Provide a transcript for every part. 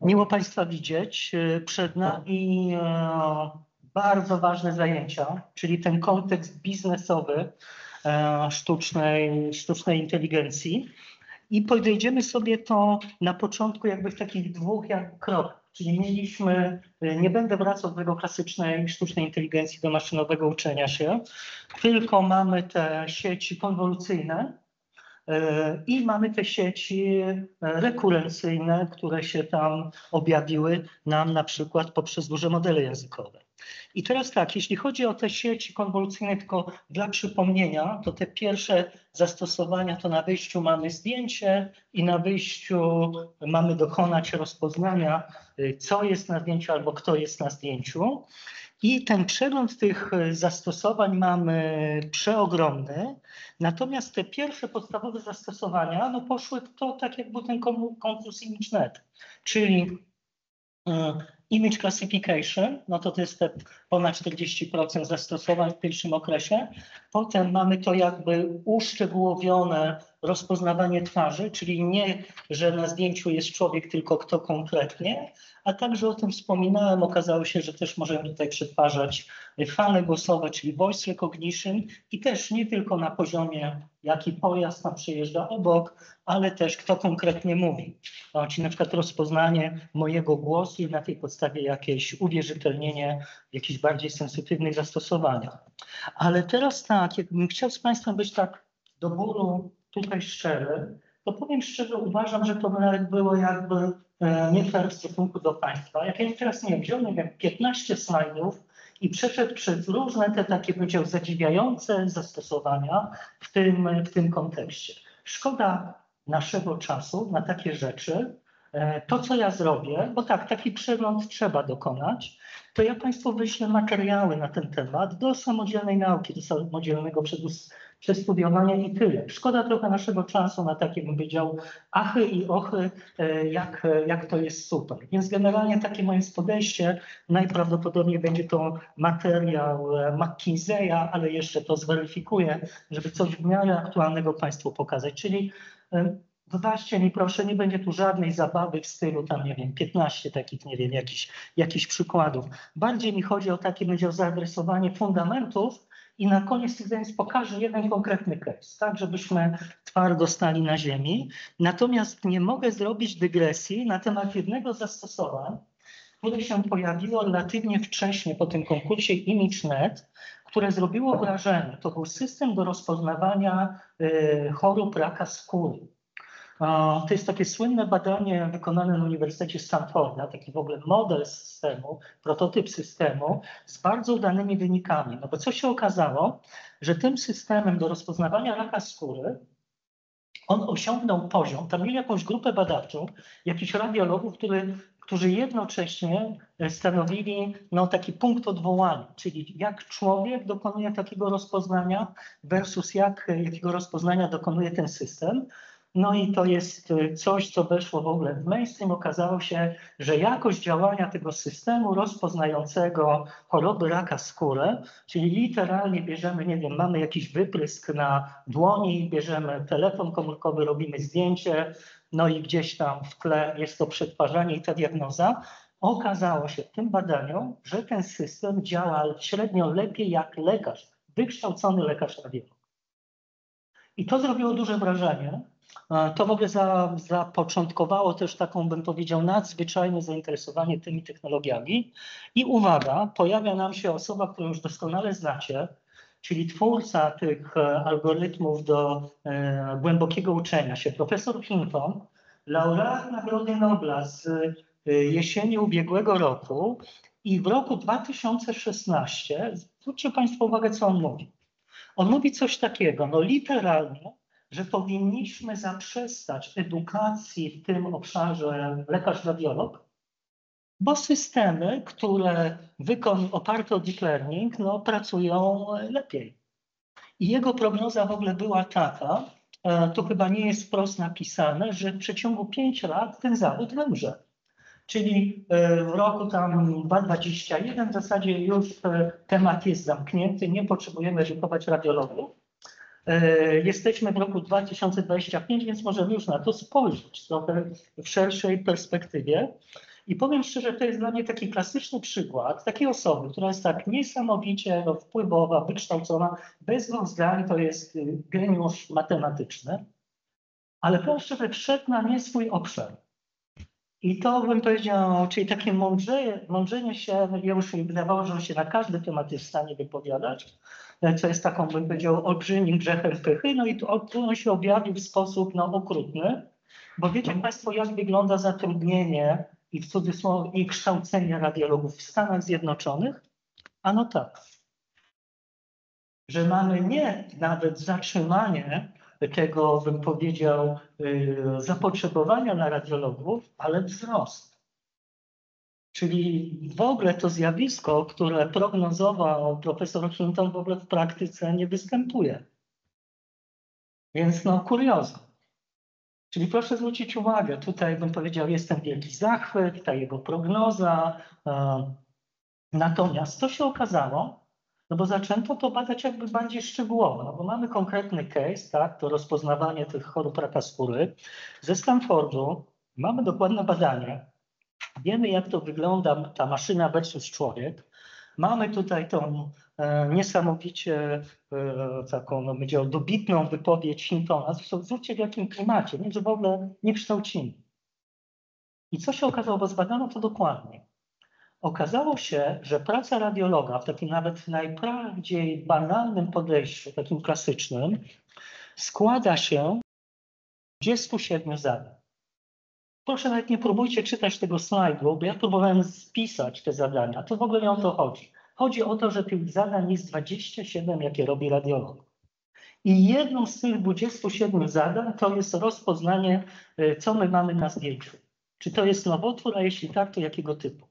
Miło Państwa widzieć. Przed nami bardzo ważne zajęcia, czyli ten kontekst biznesowy sztucznej inteligencji. I podejdziemy sobie to na początku jakby w takich dwóch krokach. Czyli nie będę wracał do tego klasycznej sztucznej inteligencji, do maszynowego uczenia się, tylko mamy te sieci konwolucyjne, i mamy te sieci rekurencyjne, które się tam objawiły nam na przykład poprzez duże modele językowe. I teraz tak, jeśli chodzi o te sieci konwolucyjne, tylko dla przypomnienia, to te pierwsze zastosowania to na wyjściu mamy zdjęcie i na wyjściu mamy dokonać rozpoznania, co jest na zdjęciu albo kto jest na zdjęciu. I ten przegląd tych zastosowań mamy przeogromny, natomiast te pierwsze podstawowe zastosowania poszły w to tak jak był ten konkurs ImageNet, czyli image classification, to jest te ponad 40% zastosowań w pierwszym okresie. Potem mamy to jakby uszczegółowione rozpoznawanie twarzy, czyli nie, że na zdjęciu jest człowiek, tylko kto konkretnie, a także o tym wspominałem, okazało się, że też możemy tutaj przetwarzać fale głosowe, czyli voice recognition i też nie tylko na poziomie, jaki pojazd tam przejeżdża obok, ale też kto konkretnie mówi. Czyli na przykład rozpoznanie mojego głosu i na tej podstawie jakieś uwierzytelnienie w jakichś bardziej sensytywnych zastosowaniach. Ale teraz tak, jakbym chciał z Państwem być tak do bólu tutaj szczery, to powiem szczerze, uważam, że to nawet było jakby nie fair w stosunku do Państwa. Jak ja teraz wziął, 15 slajdów i przeszedł przez różne te takie, powiedział, zadziwiające zastosowania w tym kontekście. Szkoda naszego czasu na takie rzeczy. To, co ja zrobię, bo tak, taki przegląd trzeba dokonać, to ja Państwu wyślę materiały na ten temat do samodzielnej nauki, do samodzielnego przestudiowania i tyle. Szkoda trochę naszego czasu na takie, bym powiedział, achy i ochy, jak to jest super. Więc generalnie takie moje podejście, najprawdopodobniej będzie to materiał McKinsey'a, ale jeszcze to zweryfikuję, żeby coś w miarę aktualnego Państwu pokazać. Czyli wybaczcie mi proszę, nie będzie tu żadnej zabawy w stylu tam, 15 takich, jakichś przykładów. Bardziej mi chodzi o takie, będzie o zaadresowanie fundamentów i na koniec tych zajęć pokażę jeden konkretny case, tak, żebyśmy twardo stali na ziemi. Natomiast nie mogę zrobić dygresji na temat jednego z zastosowań, które się pojawiło relatywnie wcześnie po tym konkursie ImageNet, które zrobiło wrażenie. To był system do rozpoznawania chorób raka skóry. To jest takie słynne badanie wykonane na Uniwersytecie Stanforda, taki w ogóle model systemu, prototyp systemu z bardzo udanymi wynikami. Bo co się okazało, że tym systemem do rozpoznawania raka skóry on osiągnął poziom, tam mieli jakąś grupę badawczą, jakichś radiologów, którzy jednocześnie stanowili taki punkt odwołania, czyli jak człowiek dokonuje takiego rozpoznania versus jakiego rozpoznania dokonuje ten system. No i to jest coś, co weszło w ogóle w mainstream. Okazało się, że jakość działania tego systemu rozpoznającego choroby raka skóry, czyli literalnie bierzemy, mamy jakiś wyprysk na dłoni, bierzemy telefon komórkowy, robimy zdjęcie, no i gdzieś tam w tle jest to przetwarzanie i ta diagnoza. Okazało się w tym badaniu, że ten system działa średnio lepiej jak lekarz, wykształcony lekarz radiolog. I to zrobiło duże wrażenie. To w ogóle zapoczątkowało też taką, bym powiedział, nadzwyczajne zainteresowanie tymi technologiami. I uwaga, pojawia nam się osoba, którą już doskonale znacie, czyli twórca tych algorytmów do głębokiego uczenia się, profesor Hinton, laureat Nagrody Nobla z jesieni ubiegłego roku i w roku 2016, zwróćcie Państwo uwagę, co on mówi. On mówi coś takiego, literalnie, że powinniśmy zaprzestać edukacji w tym obszarze lekarz-radiolog, bo systemy, które oparte o deep learning, pracują lepiej. I jego prognoza w ogóle była taka, to chyba nie jest wprost napisane, że w przeciągu 5 lat ten zawód wymrze. Czyli w roku tam 2021 w zasadzie już temat jest zamknięty, nie potrzebujemy edukować radiologów. Jesteśmy w roku 2025, więc możemy już na to spojrzeć trochę w szerszej perspektywie. I powiem szczerze, to jest dla mnie taki klasyczny przykład takiej osoby, która jest tak niesamowicie wpływowa, wykształcona, bez dwóch zdań to jest geniusz matematyczny, ale powiem szczerze, wszedł na nie swój obszar. I to bym powiedział, czyli takie mądrzenie się, już mi wydawało, że on się na każdy temat jest w stanie wypowiadać, co jest taką, bym powiedział, olbrzymim grzechem pychy. No i tu on się objawił w sposób okrutny, bo wiecie Państwo, jak wygląda zatrudnienie i w cudzysłowie i kształcenie radiologów w Stanach Zjednoczonych? Ano tak, że mamy nie nawet zatrzymanie tego, bym powiedział, zapotrzebowania na radiologów, ale wzrost. Czyli w ogóle to zjawisko, które prognozował profesor Hinton, w ogóle w praktyce nie występuje. Więc kuriozum. Czyli proszę zwrócić uwagę, tutaj bym powiedział, jest ten wielki zachwyt, ta jego prognoza. Natomiast co się okazało? No bo zaczęto to badać jakby bardziej szczegółowo, no bo mamy konkretny case, tak, to rozpoznawanie tych chorób raka skóry. Ze Stanfordu mamy dokładne badanie. Wiemy, jak to wygląda ta maszyna versus człowiek. Mamy tutaj tą niesamowicie taką, powiedział, dobitną wypowiedź Hintona. Zresztą zwróćcie w jakim klimacie, że w ogóle nie kształcimy. I co się okazało, bo zbadano to dokładnie. Okazało się, że praca radiologa w takim nawet najbardziej banalnym podejściu, takim klasycznym, składa się z 27 zadań. Proszę nawet nie próbujcie czytać tego slajdu, bo ja próbowałem spisać te zadania. To w ogóle nie o to chodzi. Chodzi o to, że tych zadań jest 27, jakie robi radiolog. I jedną z tych 27 zadań to jest rozpoznanie, co my mamy na zdjęciu. Czy to jest nowotwór, a jeśli tak, to jakiego typu.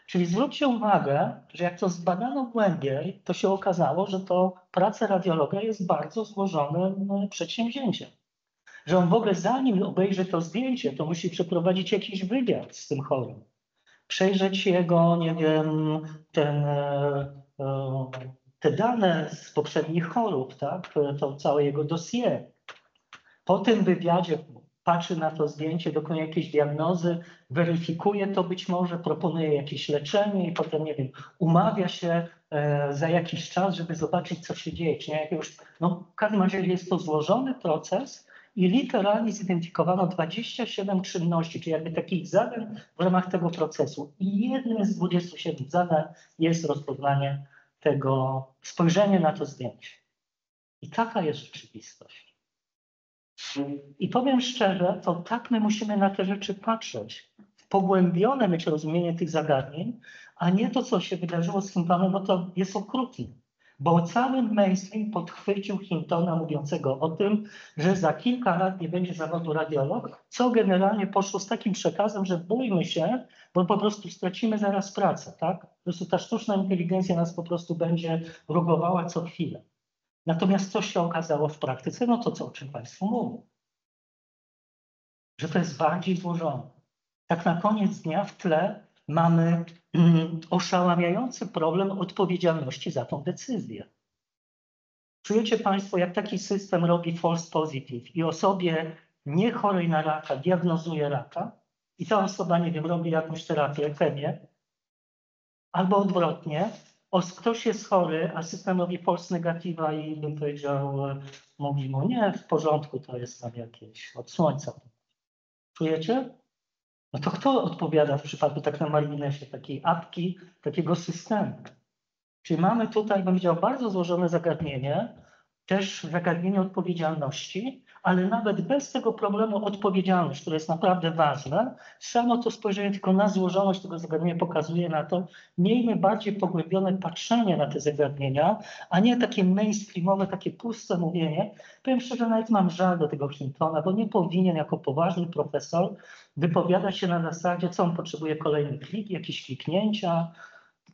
Czyli zwróćcie uwagę, że jak to zbadano głębiej, to się okazało, że to praca radiologa jest bardzo złożonym przedsięwzięciem. Że on w ogóle zanim obejrzy to zdjęcie, to musi przeprowadzić jakiś wywiad z tym chorym. Przejrzeć jego, nie wiem, te dane z poprzednich chorób, tak? To całe jego dossier. Po tym wywiadzie patrzy na to zdjęcie, dokonuje jakiejś diagnozy, weryfikuje to być może, proponuje jakieś leczenie i potem, nie wiem, umawia się za jakiś czas, żeby zobaczyć, co się dzieje. Czy jakiegoś, w każdym razie jest to złożony proces i literalnie zidentyfikowano 27 czynności, czyli jakby takich zadań w ramach tego procesu. I jednym z 27 zadań jest rozpoznanie tego, spojrzenie na to zdjęcie. I taka jest rzeczywistość. I powiem szczerze, to tak my musimy na te rzeczy patrzeć. Pogłębione mieć rozumienie tych zagadnień, a nie to, co się wydarzyło z Hintonem, bo to jest okrutne. Bo cały mainstream podchwycił Hintona mówiącego o tym, że za kilka lat nie będzie zawodu radiolog, co generalnie poszło z takim przekazem, że bójmy się, bo po prostu stracimy zaraz pracę. Tak? Po prostu ta sztuczna inteligencja nas po prostu będzie rugowała co chwilę. Natomiast co się okazało w praktyce? No to co, o czym Państwu mówię. Że to jest bardziej złożone. Tak na koniec dnia w tle mamy oszałamiający problem odpowiedzialności za tą decyzję. Czujecie Państwo, jak taki system robi false positive i osobie niechorej na raka diagnozuje raka i ta osoba, nie wiem, robi jakąś terapię, chemię, albo odwrotnie, ktoś jest chory, a system robi false negatywa i bym powiedział, mówi mu nie, w porządku, to jest tam jakieś od słońca. Czujecie? No to kto odpowiada w przypadku, tak na marginesie, takiej apki, takiego systemu? Czyli mamy tutaj, bym powiedział, bardzo złożone zagadnienie, też zagadnienie odpowiedzialności, ale nawet bez tego problemu odpowiedzialność, które jest naprawdę ważne, samo to spojrzenie tylko na złożoność tego zagadnienia pokazuje na to, miejmy bardziej pogłębione patrzenie na te zagadnienia, a nie takie mainstreamowe, takie puste mówienie. Powiem szczerze, nawet mam żal do tego Hintona, bo nie powinien jako poważny profesor wypowiadać się na zasadzie, co on potrzebuje, kolejny klik, jakieś kliknięcia.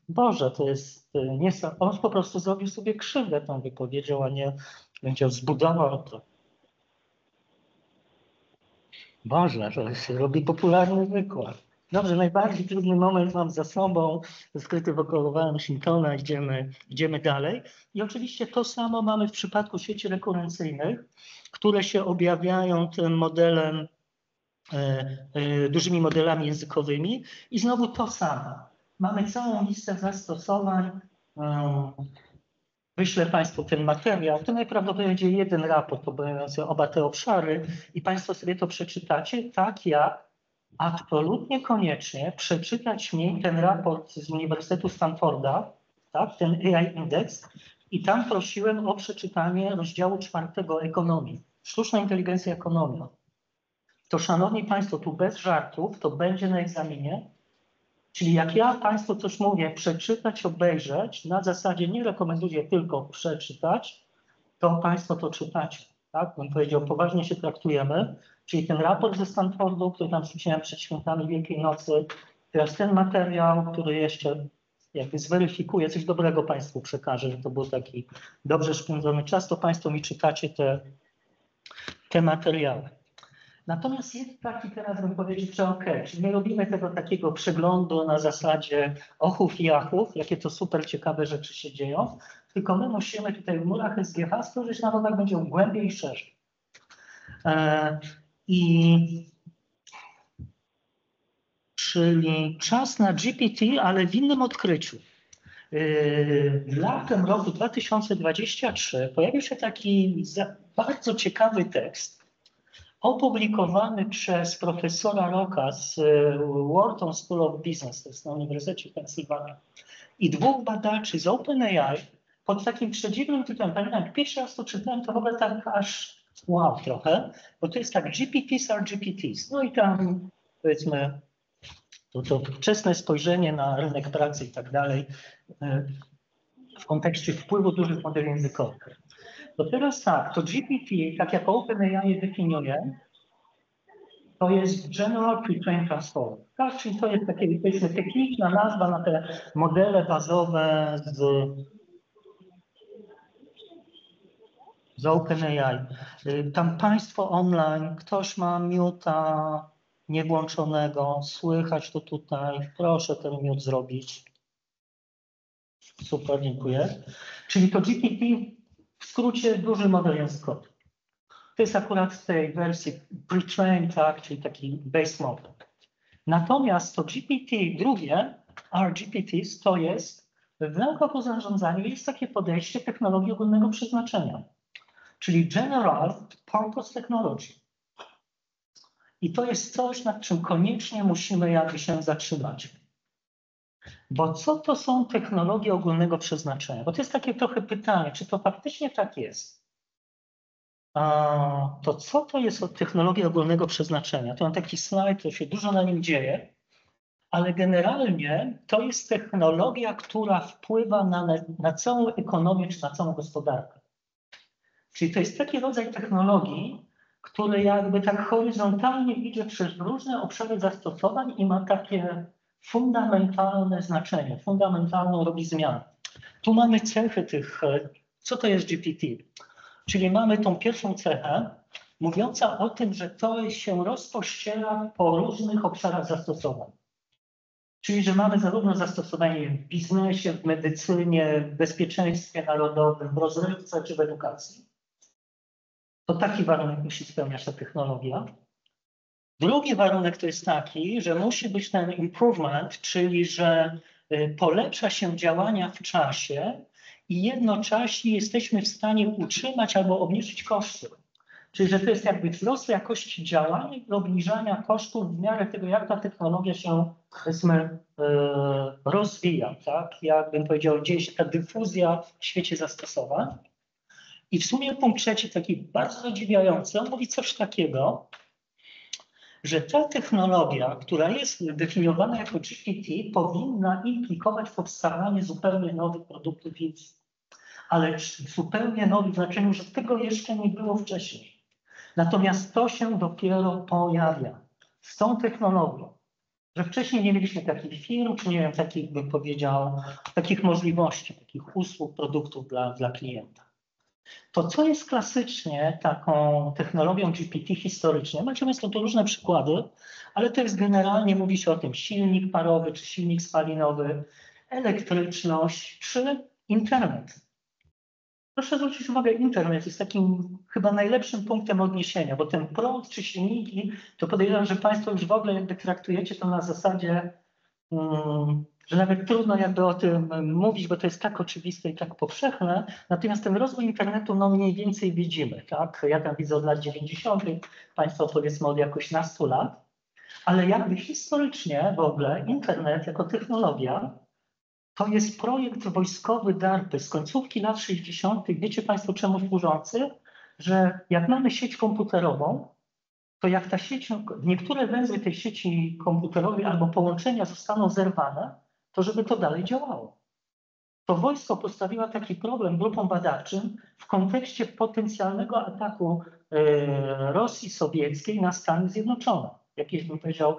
Boże, to jest niesamowite. On po prostu zrobił sobie krzywdę tą wypowiedzią, a nie będzie zbudował to. Boże, to się robi popularny wykład. Dobrze, najbardziej trudny moment mam za sobą. Skryty wokalowałem Hintona, idziemy dalej. I oczywiście to samo mamy w przypadku sieci rekurencyjnych, które się objawiają tym modelem dużymi modelami językowymi i znowu to samo. Mamy całą listę zastosowań. Wyślę Państwu ten materiał. To najprawdopodobniej będzie jeden raport obejmujący oba te obszary i Państwo sobie to przeczytacie, tak jak absolutnie koniecznie przeczytać mi ten raport z Uniwersytetu Stanforda, tak, ten AI Index, i tam prosiłem o przeczytanie rozdziału 4 ekonomii, sztuczna inteligencja ekonomia. To szanowni Państwo, tu bez żartów, to będzie na egzaminie. Czyli jak ja Państwu coś mówię, przeczytać, obejrzeć, na zasadzie nie rekomenduję tylko przeczytać, to Państwo to czytacie. Tak? Bym powiedział, poważnie się traktujemy. Czyli ten raport ze Stanfordu, który tam rzuciłem przed świętami Wielkiej Nocy, teraz ten materiał, który jeszcze jakby zweryfikuje, coś dobrego Państwu przekaże, że to był taki dobrze spędzony czas, to Państwo mi czytacie te materiały. Natomiast jest taki, teraz bym powiedział, że okej, czyli nie robimy tego takiego przeglądu na zasadzie ochów i achów, jakie to super ciekawe rzeczy się dzieją, tylko my musimy tutaj w murach SGH spojrzeć na to, jak będzie głębiej i szerzej. Czyli czas na GPT, ale w innym odkryciu. Latem roku 2023 pojawił się taki bardzo ciekawy tekst, opublikowany przez profesora Rocka z Wharton School of Business, to jest na Uniwersytecie Pensylwania, i dwóch badaczy z OpenAI pod takim przedziwnym tytułem. Pamiętam, jak pierwszy raz to czytałem, to w ogóle tak aż wow trochę, bo to jest tak GPTs are GPTs. No i tam powiedzmy to wczesne spojrzenie na rynek pracy i tak dalej w kontekście wpływu dużych modeli językowych. To teraz tak, to GPT, tak jak OpenAI je definiuje, to jest General Pre-trained Transformer. Tak? Czyli to jest takie techniczna nazwa na te modele bazowe z OpenAI. Tam Państwo online, ktoś ma miuta niewłączonego, słychać to tutaj, proszę ten miut zrobić. Super, dziękuję. Czyli to GPT w skrócie duży model językowy. To jest akurat w tej wersji pre-trained, tak, czyli taki base model. Natomiast to GPT drugie, RGPTs, to jest w naukowym zarządzaniu jest takie podejście technologii ogólnego przeznaczenia, czyli General Purpose Technology. I to jest coś, nad czym koniecznie musimy jakby się zatrzymać. Bo co to są technologie ogólnego przeznaczenia? Bo to jest takie trochę pytanie, czy to faktycznie tak jest? To co to jest technologia ogólnego przeznaczenia? To mam taki slajd, to się dużo na nim dzieje, ale generalnie to jest technologia, która wpływa na całą ekonomię czy na całą gospodarkę. Czyli to jest taki rodzaj technologii, który jakby tak horyzontalnie idzie przez różne obszary zastosowań i ma takie fundamentalne znaczenie, fundamentalną robi zmianę. Tu mamy cechy tych, co to jest GPT? Czyli mamy tą pierwszą cechę mówiąca o tym, że to się rozpościera po różnych obszarach zastosowań. Czyli, że mamy zarówno zastosowanie w biznesie, w medycynie, w bezpieczeństwie narodowym, w rozrywce czy w edukacji. To taki warunek musi spełniać ta technologia. Drugi warunek to jest taki, że musi być ten improvement, czyli że polepsza się działania w czasie i jednocześnie jesteśmy w stanie utrzymać albo obniżyć koszty. Czyli że to jest jakby wzrost jakości działania i obniżania kosztów w miarę tego, jak ta technologia się powiedzmy rozwija. Tak? Jakbym powiedział, dzieje się ta dyfuzja w świecie zastosowań. I w sumie punkt trzeci, taki bardzo zadziwiający, on mówi coś takiego, że ta technologia, która jest definiowana jako GPT, powinna implikować powstawanie zupełnie nowych produktów, ale zupełnie nowych w znaczeniu, że tego jeszcze nie było wcześniej. Natomiast to się dopiero pojawia z tą technologią, że wcześniej nie mieliśmy takich firm, czy nie wiem, takich, bym powiedział, takich możliwości, takich usług, produktów dla klienta. To, co jest klasycznie taką technologią GPT historycznie, macie Państwo tu różne przykłady, ale to jest generalnie, mówi się o tym, silnik parowy, czy silnik spalinowy, elektryczność, czy internet. Proszę zwrócić uwagę, internet jest takim chyba najlepszym punktem odniesienia, bo ten prąd czy silniki, to podejrzewam, że Państwo już w ogóle jakby traktujecie to na zasadzie, że nawet trudno jakby o tym mówić, bo to jest tak oczywiste i tak powszechne. Natomiast ten rozwój internetu no mniej więcej widzimy, tak? Ja tam widzę od lat 90., Państwo powiedzmy od jakoś nastu lat, ale jakby historycznie w ogóle internet jako technologia to jest projekt wojskowy DARPy z końcówki lat 60. Wiecie Państwo czemu służący? Że jak mamy sieć komputerową, to jak ta sieć, niektóre węzły tej sieci komputerowej albo połączenia zostaną zerwane, to żeby to dalej działało. To wojsko postawiło taki problem grupom badawczym w kontekście potencjalnego ataku Rosji sowieckiej na Stany Zjednoczone. Jakieś, bym powiedział,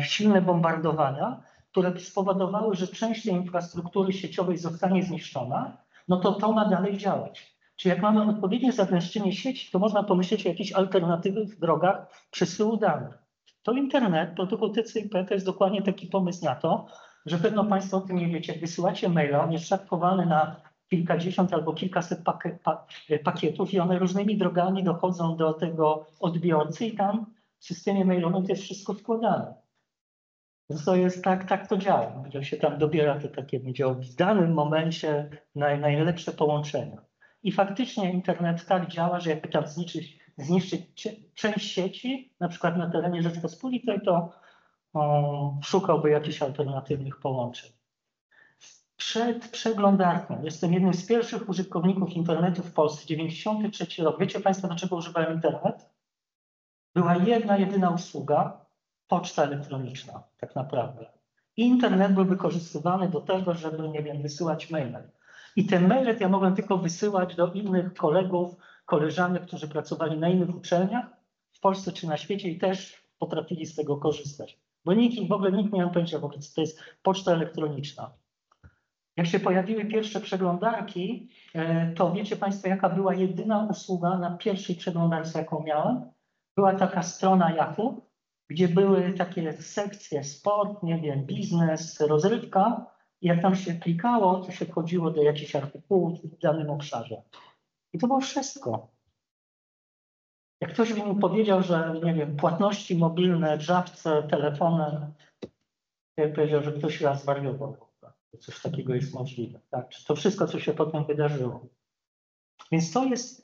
silne bombardowania, które by spowodowały, że część tej infrastruktury sieciowej zostanie zniszczona, no to ma dalej działać. Czyli jak mamy odpowiednie zagęszczenie sieci, to można pomyśleć o jakichś alternatywnych drogach przesyłu danych. To internet, protokół TCP to jest dokładnie taki pomysł na to, że pewno Państwo o tym nie wiecie. Jak wysyłacie maila, on jest szafkowany na kilkadziesiąt albo kilkaset pakietów i one różnymi drogami dochodzą do tego odbiorcy i tam w systemie mailowym to jest wszystko składane. Więc to jest tak to działa, że się tam dobiera te takie, w danym momencie najlepsze połączenia. I faktycznie internet tak działa, że jakby tam zniszczyć część sieci, na przykład na terenie Rzeczpospolitej, to szukałby jakichś alternatywnych połączeń. Przed przeglądarką, jestem jednym z pierwszych użytkowników internetu w Polsce, 93 rok. Wiecie Państwo, dlaczego używałem internet? Była jedna, jedyna usługa, poczta elektroniczna, tak naprawdę. I internet był wykorzystywany do tego, żeby, nie wiem, wysyłać maile. I te maile ja mogłem tylko wysyłać do innych kolegów, koleżanek, którzy pracowali na innych uczelniach w Polsce czy na świecie i też potrafili z tego korzystać. Bo w ogóle nikt nie miał pojęcia, bo to jest poczta elektroniczna. Jak się pojawiły pierwsze przeglądarki, to wiecie Państwo, jaka była jedyna usługa na pierwszej przeglądarce, jaką miałem? Była taka strona Yahoo, gdzie były takie sekcje sport, nie wiem, biznes, rozrywka. I jak tam się klikało, to się wchodziło do jakichś artykułów w danym obszarze. I to było wszystko. Jak ktoś by mi powiedział, że, nie wiem, płatności mobilne, drzawce, telefonem, ja bym powiedział, że ktoś raz zwariował. Coś takiego jest możliwe. Tak? To wszystko, co się potem wydarzyło. Więc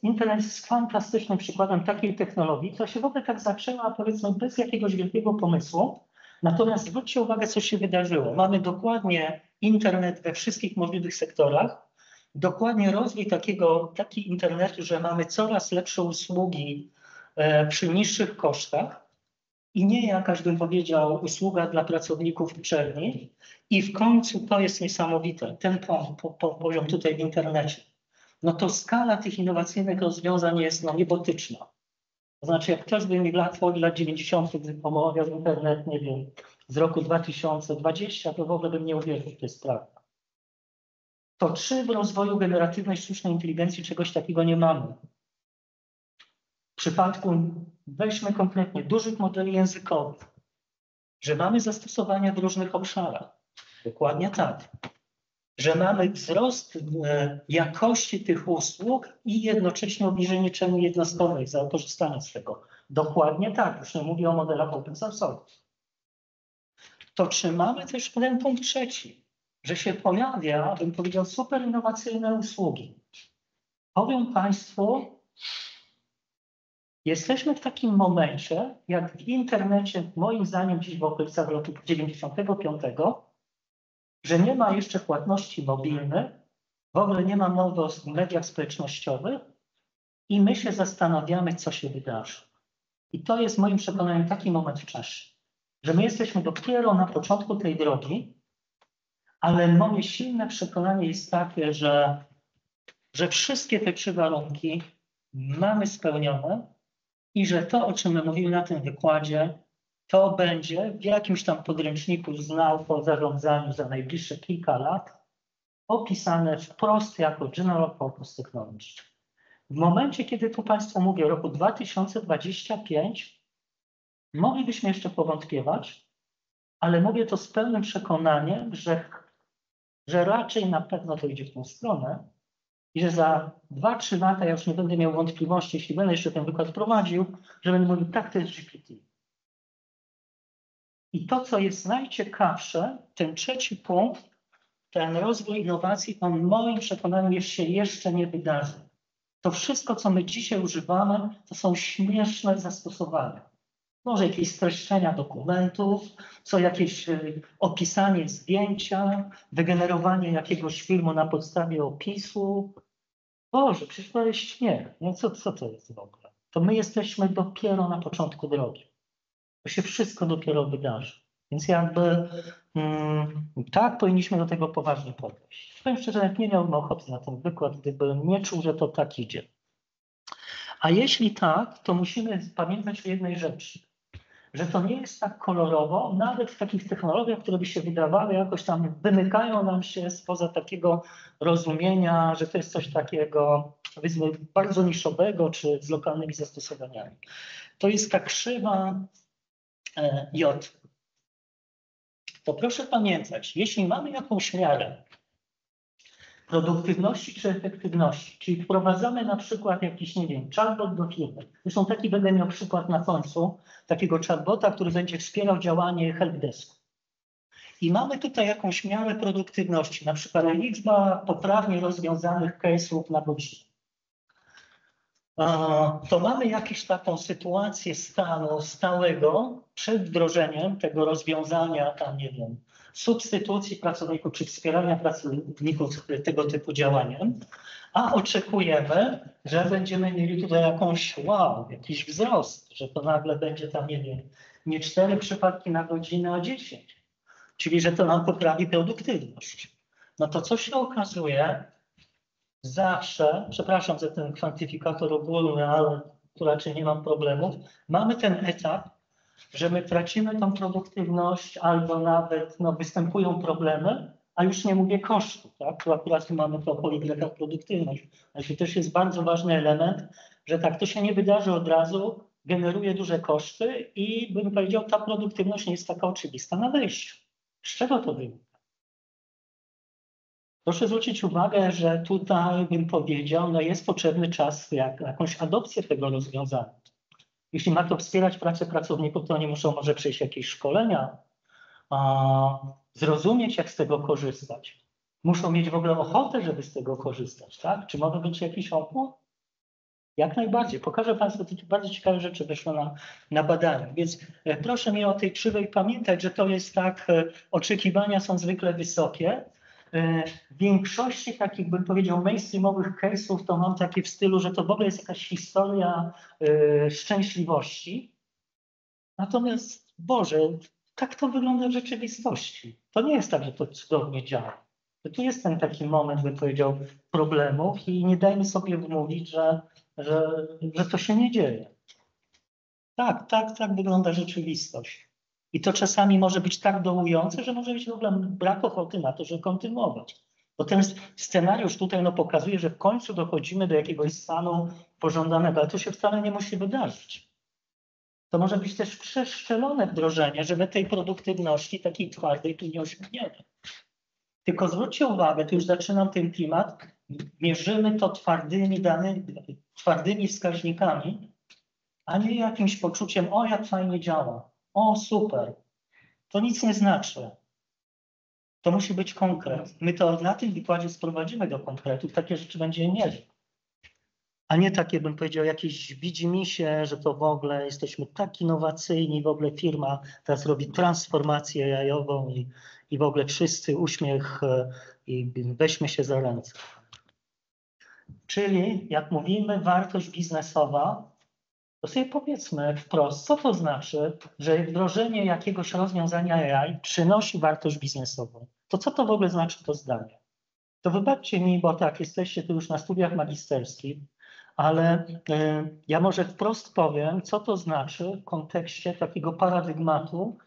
internet jest fantastycznym przykładem takiej technologii, która się w ogóle tak zaczęła, powiedzmy, bez jakiegoś wielkiego pomysłu. Natomiast zwróćcie uwagę, co się wydarzyło. Mamy dokładnie internet we wszystkich możliwych sektorach, dokładnie rozwój takiego internetu, że mamy coraz lepsze usługi przy niższych kosztach i nie jakaś, bym powiedział, usługa dla pracowników uczelni. I w końcu to jest niesamowite, ten poziom tutaj w internecie. No to skala tych innowacyjnych rozwiązań jest niebotyczna. To znaczy, jak ktoś by mi lat 90. omawiał internet, nie wiem, z roku 2020, to w ogóle bym nie uwierzył, że to jest prawda. To czy w rozwoju generatywnej sztucznej inteligencji czegoś takiego nie mamy? W przypadku, weźmy konkretnie, dużych modeli językowych, że mamy zastosowania w różnych obszarach. Dokładnie tak. Że mamy wzrost jakości tych usług i jednocześnie obniżenie ceny jednostkowej za korzystanie z tego. Dokładnie tak, już nie mówię o modelach open source'owych. To czy mamy też ten punkt trzeci, że się pojawia, bym powiedział, super innowacyjne usługi. Powiem Państwu, jesteśmy w takim momencie, jak w internecie, moim zdaniem gdzieś w okolicach roku 95, że nie ma jeszcze płatności mobilnych, w ogóle nie ma mowy o mediach społecznościowych i my się zastanawiamy, co się wydarzy. I to jest moim przekonaniem taki moment w czasie, że my jesteśmy dopiero na początku tej drogi, ale moje silne przekonanie jest takie, że wszystkie te trzy warunki mamy spełnione i że to, o czym my mówimy na tym wykładzie, to będzie w jakimś tam podręczniku z nauką o zarządzaniu za najbliższe kilka lat opisane wprost jako General Purpose Technology. W momencie, kiedy tu Państwu mówię o roku 2025, moglibyśmy jeszcze powątpiewać, ale mówię to z pełnym przekonaniem, że raczej na pewno to idzie w tą stronę i że za 2-3 lata ja już nie będę miał wątpliwości, jeśli będę jeszcze ten wykład prowadził, że będę mówił, tak, to jest GPT. I to, co jest najciekawsze, ten trzeci punkt, ten rozwój innowacji, on w moim przekonaniu się jeszcze nie wydarzy. To wszystko, co my dzisiaj używamy, to są śmieszne zastosowania. Może jakieś streszczenia dokumentów, co jakieś opisanie zdjęcia, wygenerowanie jakiegoś filmu na podstawie opisu. Boże, przecież to jest śmiech. No co to jest w ogóle? To my jesteśmy dopiero na początku drogi. To się wszystko dopiero wydarzy. Więc jakby tak powinniśmy do tego poważnie podejść. Powiem szczerze, nawet nie miałbym ochoty na ten wykład, gdybym nie czuł, że to tak idzie. A jeśli tak, to musimy pamiętać o jednej rzeczy, że to nie jest tak kolorowo, nawet w takich technologiach, które by się wydawały jakoś tam wymykają nam się spoza takiego rozumienia, że to jest coś takiego, powiedzmy, bardzo niszowego czy z lokalnymi zastosowaniami. To jest ta krzywa J. To proszę pamiętać, jeśli mamy jakąś miarę produktywności czy efektywności, czyli wprowadzamy na przykład jakiś, nie wiem, chatbot do firmy. Zresztą taki będę miał przykład na końcu, takiego chatbota, który będzie wspierał działanie helpdesku. I mamy tutaj jakąś miarę produktywności, na przykład liczba poprawnie rozwiązanych case'ów na godzinę. To mamy jakąś taką sytuację stanu stałego przed wdrożeniem tego rozwiązania, tam nie wiem, substytucji pracowników czy wspierania pracowników tego typu działaniem, a oczekujemy, że będziemy mieli tutaj jakiś wzrost, że to nagle będzie tam, nie wiem, nie 4 przypadki na godzinę, a 10. Czyli, że to nam poprawi produktywność. No to co się okazuje? Zawsze, przepraszam za ten kwantyfikator ogólny, ale tu raczej nie mam problemów, mamy ten etap, że my tracimy tą produktywność albo nawet występują problemy, a już nie mówię kosztów, tak? Tu akurat mamy to poligleka produktywność. Ale to też jest bardzo ważny element, że tak, to się nie wydarzy od razu, generuje duże koszty i bym powiedział, ta produktywność nie jest taka oczywista na wejściu. Z czego to wynika? Proszę zwrócić uwagę, że tutaj bym powiedział, jest potrzebny czas, jakąś adopcję tego rozwiązania. Jeśli ma to wspierać pracę pracowników, to oni muszą może przejść jakieś szkolenia, zrozumieć, jak z tego korzystać. Muszą mieć w ogóle ochotę, żeby z tego korzystać, tak? Czy może być jakiś opór? Jak najbardziej. Pokażę Państwu bardzo ciekawe rzeczy wyszło na badaniu. Więc proszę mi o tej krzywej pamiętać, że to jest tak, oczekiwania są zwykle wysokie. W większości takich, bym powiedział, mainstreamowych case'ów to mam takie w stylu, że to w ogóle jest jakaś historia szczęśliwości. Natomiast, Boże, tak to wygląda w rzeczywistości. To nie jest tak, że to cudownie działa. Tu jest ten taki moment, bym powiedział, problemów i nie dajmy sobie wmówić, że to się nie dzieje. Tak wygląda rzeczywistość. I to czasami może być tak dołujące, że może być w ogóle brak ochoty na to, żeby kontynuować. Bo ten scenariusz tutaj pokazuje, że w końcu dochodzimy do jakiegoś stanu pożądanego, ale to się wcale nie musi wydarzyć. To może być też przeszczelone wdrożenie, że my tej produktywności takiej twardej tu nie osiągniemy. Tylko zwróćcie uwagę, tu już zaczynam ten klimat, mierzymy to twardymi danymi, twardymi wskaźnikami, a nie jakimś poczuciem, o jak fajnie działa, o super. To nic nie znaczy. To musi być konkret. My to na tym wykładzie sprowadzimy do konkretu, takie rzeczy będziemy mieli. A nie takie, bym powiedział, jakieś widzimisię, że to w ogóle jesteśmy tak innowacyjni, w ogóle firma teraz robi transformację jajową i w ogóle wszyscy uśmiech i weźmy się za ręce. Czyli jak mówimy wartość biznesowa, to sobie powiedzmy wprost, co to znaczy, że wdrożenie jakiegoś rozwiązania AI przynosi wartość biznesową. To co to w ogóle znaczy to zdanie? To wybaczcie mi, bo tak, jesteście tu już na studiach magisterskich, ale ja może wprost powiem, co to znaczy w kontekście takiego paradygmatu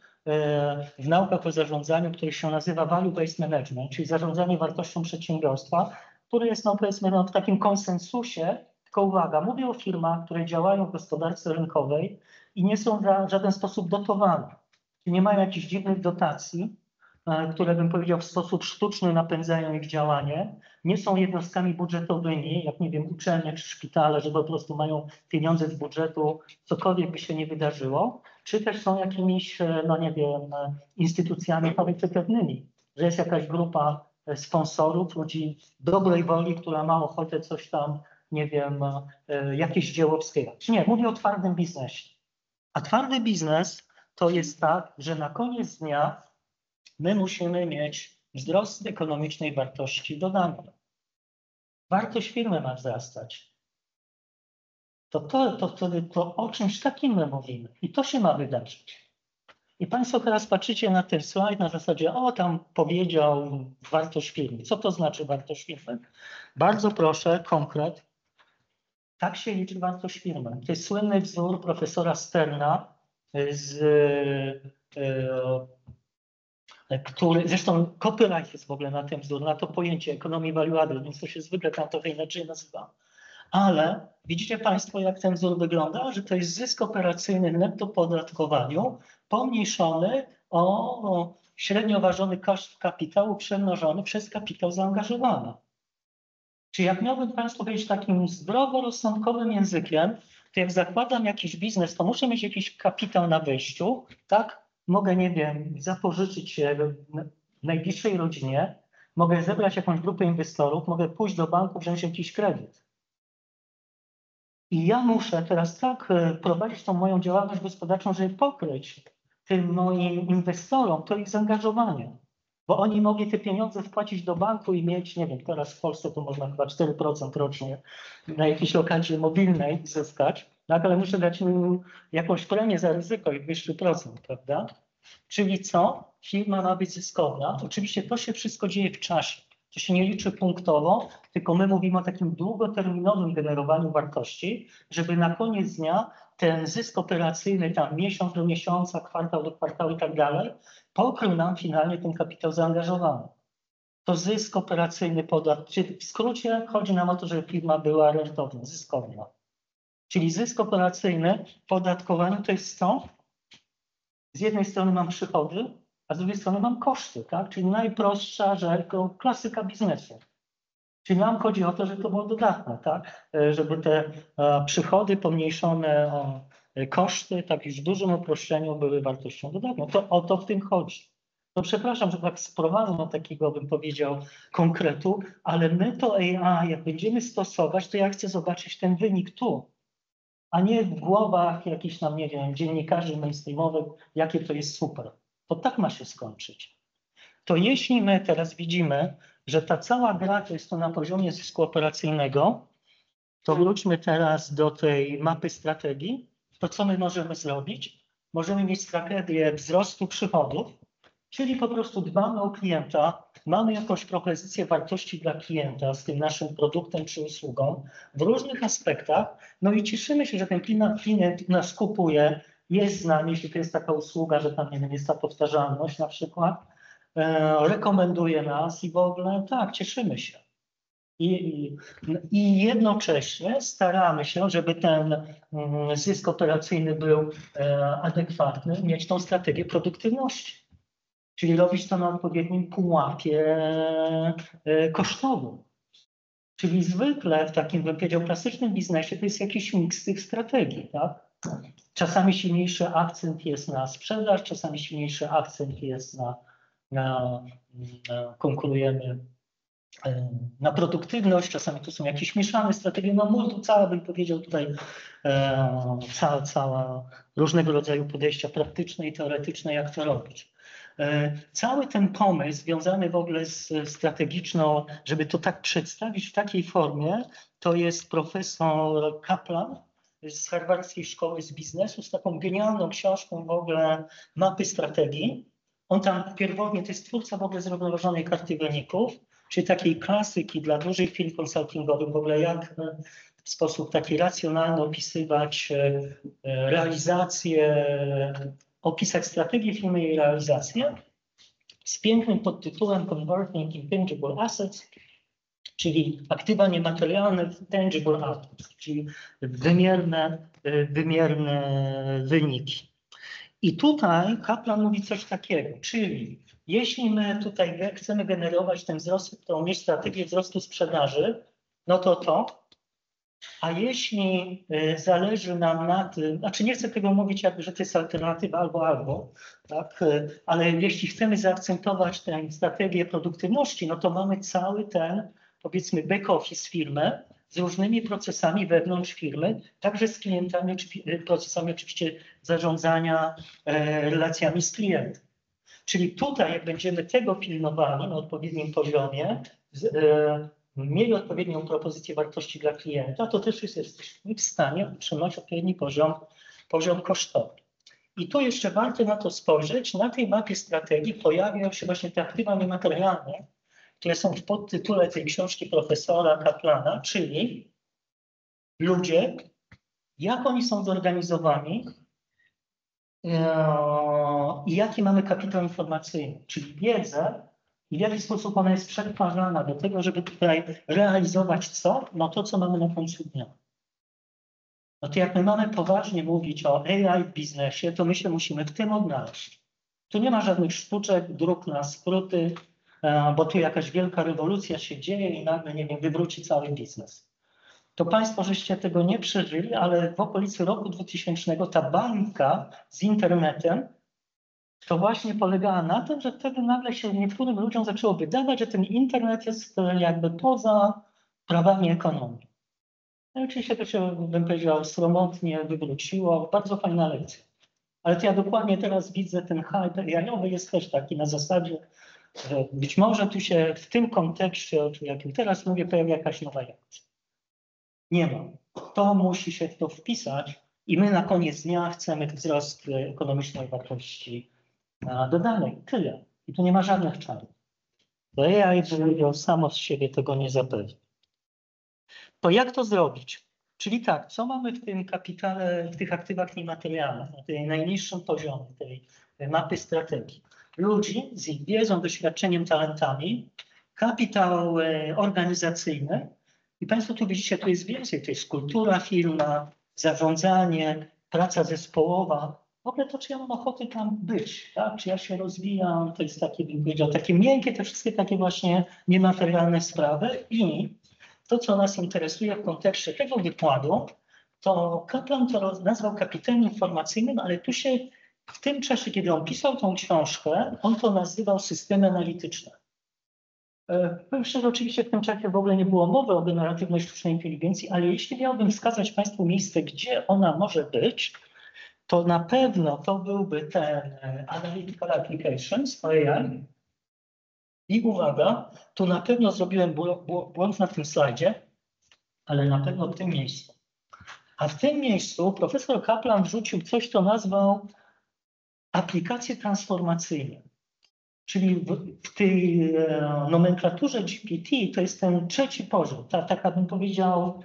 w naukach o zarządzaniu, który się nazywa Value-Based Management, czyli zarządzanie wartością przedsiębiorstwa, który jest, powiedzmy, w takim konsensusie, tylko uwaga, mówię o firmach, które działają w gospodarce rynkowej i nie są w żaden sposób dotowane, czyli nie mają jakichś dziwnych dotacji, które bym powiedział w sposób sztuczny napędzają ich działanie. Nie są jednostkami budżetowymi, jak nie wiem, uczelnie czy szpitale, że po prostu mają pieniądze z budżetu, cokolwiek by się nie wydarzyło, czy też są jakimiś, no nie wiem, instytucjami charytatywnymi, że jest jakaś grupa sponsorów, ludzi dobrej woli, która ma ochotę coś tam, nie wiem, jakieś dzieło wspierać. Nie, mówię o twardym biznesie. A twardy biznes to jest tak, że na koniec dnia my musimy mieć wzrost ekonomicznej wartości dodanej. Wartość firmy ma wzrastać. To o czymś takim my mówimy. I to się ma wydarzyć. I Państwo teraz patrzycie na ten slajd na zasadzie, o tam powiedział wartość firmy. Co to znaczy wartość firmy? Bardzo proszę, konkret. Tak się liczy wartość firmy. To jest słynny wzór profesora Sterna, który, zresztą copyright jest w ogóle na tym wzór, na to pojęcie ekonomii value added, więc to się zwykle tam trochę inaczej nazywa. Ale widzicie Państwo, jak ten wzór wygląda, że to jest zysk operacyjny netto po opodatkowaniu pomniejszony o średnio ważony koszt kapitału przemnożony przez kapitał zaangażowany. Czyli jak miałbym Państwu powiedzieć takim zdroworozsądkowym językiem, to jak zakładam jakiś biznes, to muszę mieć jakiś kapitał na wejściu, tak? Mogę, nie wiem, zapożyczyć się w najbliższej rodzinie, mogę zebrać jakąś grupę inwestorów, mogę pójść do banku, wziąć jakiś kredyt. I ja muszę teraz tak prowadzić tą moją działalność gospodarczą, żeby pokryć tym moim inwestorom to ich zaangażowanie. Bo oni mogli te pieniądze wpłacić do banku i mieć, nie wiem, teraz w Polsce to można chyba 4% rocznie na jakiejś lokacie mobilnej zyskać, tak? Ale muszę dać im jakąś premię za ryzyko i wyższy procent, prawda? Czyli co? Firma ma być zyskowna. Oczywiście to się wszystko dzieje w czasie. To się nie liczy punktowo, tylko my mówimy o takim długoterminowym generowaniu wartości, żeby na koniec dnia ten zysk operacyjny tam miesiąc do miesiąca, kwartał do kwartału i tak dalej, pokrył nam finalnie ten kapitał zaangażowany. To zysk operacyjny czyli w skrócie chodzi nam o to, żeby firma była rentowna, zyskowna. Czyli zysk operacyjny w podatkowaniu to jest co? Z jednej strony mam przychody, a z drugiej strony mam koszty, tak? Czyli najprostsza rzecz to klasyka biznesu. Czyli nam chodzi o to, żeby to było dodatne, tak? Żeby te przychody pomniejszone o koszty, tak już w dużym uproszczeniu, były wartością dodatną. To o to w tym chodzi. No przepraszam, że tak sprowadzam do takiego, bym powiedział, konkretu, ale my to AI, jak będziemy stosować, to ja chcę zobaczyć ten wynik tu, a nie w głowach jakichś tam, nie wiem, dziennikarzy mainstreamowych, jakie to jest super. To tak ma się skończyć. To jeśli my teraz widzimy, że ta cała gra to jest to na poziomie zysku operacyjnego, to wróćmy teraz do tej mapy strategii. To co my możemy zrobić? Możemy mieć strategię wzrostu przychodów, czyli po prostu dbamy o klienta, mamy jakąś propozycję wartości dla klienta z tym naszym produktem czy usługą w różnych aspektach, no i cieszymy się, że ten klient nas kupuje, jest z nami, jeśli to jest taka usługa, że tam nie wiem, jest ta powtarzalność na przykład, rekomenduje nas i w ogóle tak, cieszymy się. I jednocześnie staramy się, żeby ten zysk operacyjny był adekwatny, mieć tą strategię produktywności. Czyli robić to na odpowiednim pułapie kosztowym. Czyli zwykle w takim, bym powiedział, klasycznym biznesie to jest jakiś miks tych strategii, tak? Czasami silniejszy akcent jest na sprzedaż, czasami silniejszy akcent jest na konkurujemy na produktywność, czasami to są jakieś mieszane strategie, no cała bym powiedział tutaj cała różnego rodzaju podejścia praktyczne i teoretyczne, jak to robić. Cały ten pomysł związany w ogóle z strategiczną, żeby to tak przedstawić w takiej formie, to jest profesor Kaplan z Harvardzkiej Szkoły z Biznesu z taką genialną książką w ogóle mapy strategii. On tam pierwotnie, to jest twórca w ogóle zrównoważonej karty wyników, czyli takiej klasyki dla dużych firm konsultingowych, w ogóle jak w sposób taki racjonalny opisywać realizację, opisać strategię firmy i jej realizację z pięknym podtytułem Converting Intangible Assets, czyli aktywa niematerialne w tangible assets, czyli wymierne wyniki. I tutaj Kaplan mówi coś takiego, czyli jeśli my tutaj chcemy generować ten wzrost, to mieć strategię wzrostu sprzedaży, no to. A jeśli zależy nam na tym, znaczy nie chcę tego mówić, jakby, że to jest alternatywa albo, tak? Ale jeśli chcemy zaakcentować tę strategię produktywności, no to mamy cały ten, powiedzmy, back office firmy z różnymi procesami wewnątrz firmy, także z klientami, procesami oczywiście zarządzania relacjami z klientem. Czyli tutaj, jak będziemy tego pilnowali na odpowiednim poziomie, mieli odpowiednią propozycję wartości dla klienta, to też jesteśmy w stanie utrzymać odpowiedni poziom kosztowy. I tu jeszcze warto na to spojrzeć. Na tej mapie strategii pojawiają się właśnie te aktywa niematerialne, które są w podtytule tej książki profesora Kaplana, czyli ludzie, jak oni są zorganizowani i jaki mamy kapitał informacyjny, czyli wiedzę, i w jaki sposób ona jest przetwarzana do tego, żeby tutaj realizować co? No to, co mamy na końcu dnia. No to jak my mamy poważnie mówić o AI w biznesie, to my się musimy w tym odnaleźć. Tu nie ma żadnych sztuczek, dróg na skróty, bo tu jakaś wielka rewolucja się dzieje i nagle, nie wiem, wywróci cały biznes. To Państwo żeście tego nie przeżyli, ale w okolicy roku 2000 ta bańka z internetem to właśnie polegała na tym, że wtedy nagle się niektórym ludziom zaczęło wydawać, że ten internet jest jakby poza prawami ekonomii. No i oczywiście to się, bym powiedział, sromotnie wywróciło. Bardzo fajna lekcja. Ale to ja dokładnie teraz widzę, ten hype AI-owy jest też taki na zasadzie, że być może tu się w tym kontekście, o jakim teraz mówię, pojawia jakaś nowa jakość. Nie ma. To musi się w to wpisać i my na koniec dnia chcemy wzrost ekonomicznej wartości dodanej. Tyle. I tu nie ma żadnych czarów. Bo AI samo z siebie tego nie zapewni. To jak to zrobić? Czyli tak, co mamy w tym kapitale, w tych aktywach niematerialnych, na tej najniższym poziomie tej mapy strategii? Ludzi z ich wiedzą, doświadczeniem, talentami, kapitał organizacyjny. I Państwo tu widzicie, tu jest więcej. To jest kultura firma, zarządzanie, praca zespołowa. W ogóle to, czy ja mam ochotę tam być, tak? Czy ja się rozwijam, to jest takie, bym powiedział, takie miękkie, te wszystkie takie właśnie niematerialne sprawy. I to, co nas interesuje w kontekście tego wykładu, to Kaplan to nazwał kapitałem informacyjnym, ale tu się w tym czasie, kiedy on pisał tą książkę, on to nazywał systemy analityczne. Powiem szczerze, oczywiście w tym czasie w ogóle nie było mowy o generatywnej sztucznej inteligencji, ale jeśli miałbym wskazać Państwu miejsce, gdzie ona może być, to na pewno to byłby ten Analytical Applications AI. I uwaga, tu na pewno zrobiłem błąd na tym slajdzie, ale na pewno w tym miejscu. A w tym miejscu profesor Kaplan wrzucił coś, co nazwał aplikacje transformacyjne. Czyli w tej nomenklaturze GPT to jest ten trzeci poziom, taka bym powiedział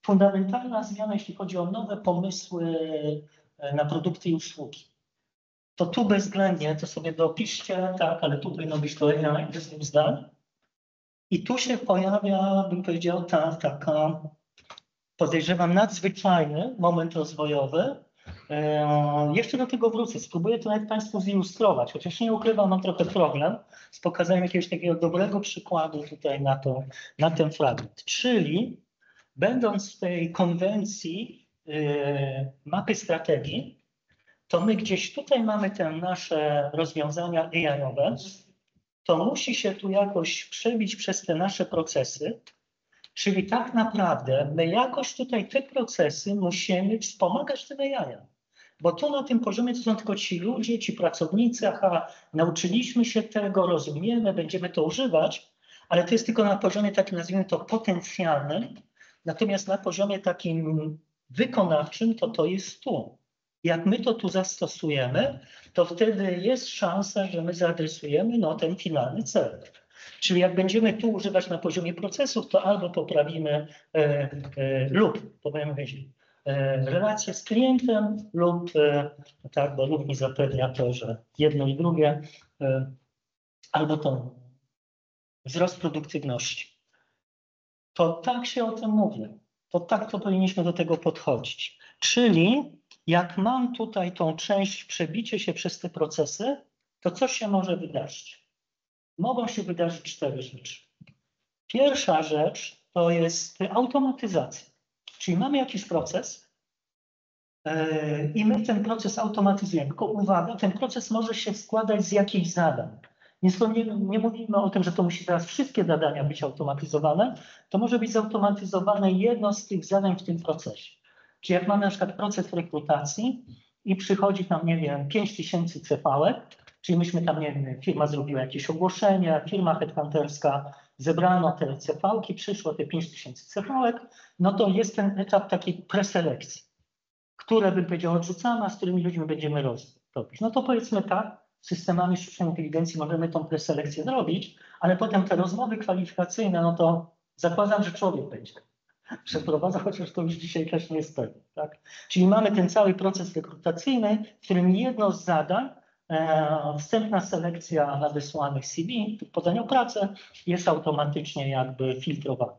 fundamentalna zmiana, jeśli chodzi o nowe pomysły na produkty i usługi. To tu bezwzględnie, to sobie dopiszcie, tak, ale tutaj być kolejna bez zdań. I tu się pojawia, bym powiedział, taka, podejrzewam, nadzwyczajny moment rozwojowy. Jeszcze do tego wrócę. Spróbuję to nawet Państwu zilustrować, chociaż nie ukrywam, mam trochę problem z pokazaniem jakiegoś takiego dobrego przykładu tutaj na ten fragment. Czyli będąc w tej konwencji mapy strategii, to my gdzieś tutaj mamy te nasze rozwiązania AI-owe, to musi się tu jakoś przebić przez te nasze procesy, czyli tak naprawdę my jakoś tutaj te procesy musimy wspomagać tym AI-em. Bo tu na tym poziomie to są tylko ci ludzie, ci pracownicy, nauczyliśmy się tego, rozumiemy, będziemy to używać, ale to jest tylko na poziomie takim, nazwijmy to, potencjalnym, natomiast na poziomie takim wykonawczym to jest tu. Jak my to tu zastosujemy, to wtedy jest szansa, że my zaadresujemy ten finalny cel. Czyli jak będziemy tu używać na poziomie procesów, to albo poprawimy lub powiem relację z klientem lub tak, bo lub mi zapewnia to, że jedno i drugie, albo to wzrost produktywności. To tak się o tym mówi. To tak to powinniśmy do tego podchodzić. Czyli jak mam tutaj tą część przebicie się przez te procesy, to co się może wydarzyć? Mogą się wydarzyć 4 rzeczy. Pierwsza rzecz to jest automatyzacja. Czyli mamy jakiś proces i my ten proces automatyzujemy. Tylko uwaga, ten proces może się składać z jakichś zadań. Więc to nie mówimy o tym, że to musi teraz wszystkie zadania być automatyzowane. To może być zautomatyzowane jedno z tych zadań w tym procesie. Czyli jak mamy na przykład proces rekrutacji i przychodzi tam, nie wiem, 5000 CV-ek, czyli myśmy tam, nie wiem, firma zrobiła jakieś ogłoszenie, firma headhunterska, zebrano te CV-ki, przyszło te 5000 CV-ek, no to jest ten etap takiej preselekcji, które bym powiedział odrzucamy, a z którymi ludźmi będziemy robić. No to powiedzmy tak, systemami sztucznej inteligencji możemy tą preselekcję zrobić, ale potem te rozmowy kwalifikacyjne, no to zakładam, że człowiek będzie przeprowadza, chociaż to już dzisiaj też nie jest pewne. Tak? Czyli mamy ten cały proces rekrutacyjny, w którym jedno z zadań, wstępna selekcja nadesłanych CV, podania o pracę jest automatycznie jakby filtrowana.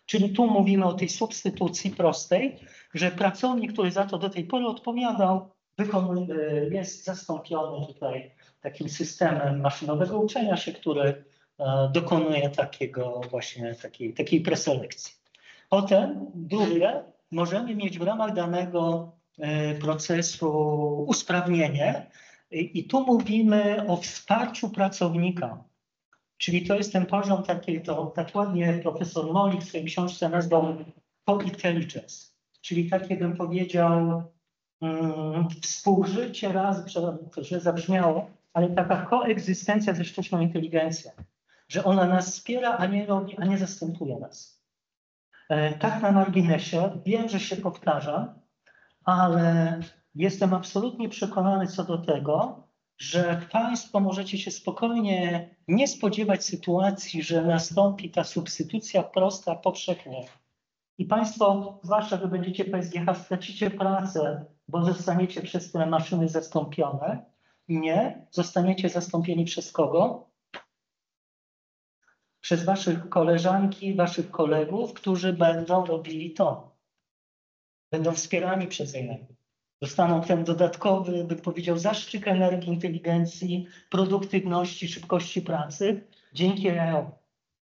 Czyli tu mówimy o tej substytucji prostej, że pracownik, który za to do tej pory odpowiadał, jest zastąpiony tutaj takim systemem maszynowego uczenia się, który dokonuje takiej preselekcji. Potem drugie, możemy mieć w ramach danego procesu usprawnienie i tu mówimy o wsparciu pracownika. Czyli to jest ten poziom tak ładnie profesor Molik w swojej książce nazwał co-intelligence. Czyli takie bym powiedział współżycie raz, to źle zabrzmiało, ale taka koegzystencja ze sztuczną inteligencją. Że ona nas wspiera, a nie zastępuje nas. Tak na marginesie, wiem, że się powtarzam, ale jestem absolutnie przekonany co do tego, że Państwo możecie się spokojnie nie spodziewać sytuacji, że nastąpi ta substytucja prosta powszechnie. I Państwo, zwłaszcza, że będziecie PSGH, stracicie pracę, bo zostaniecie przez te maszyny zastąpione. Nie, zostaniecie zastąpieni przez kogo? Przez Waszych koleżanki, Waszych kolegów, którzy będą robili to. Będą wspierani przez AI. Dostaną ten dodatkowy, bym powiedział, zastrzyk energii, inteligencji, produktywności, szybkości pracy dzięki AI.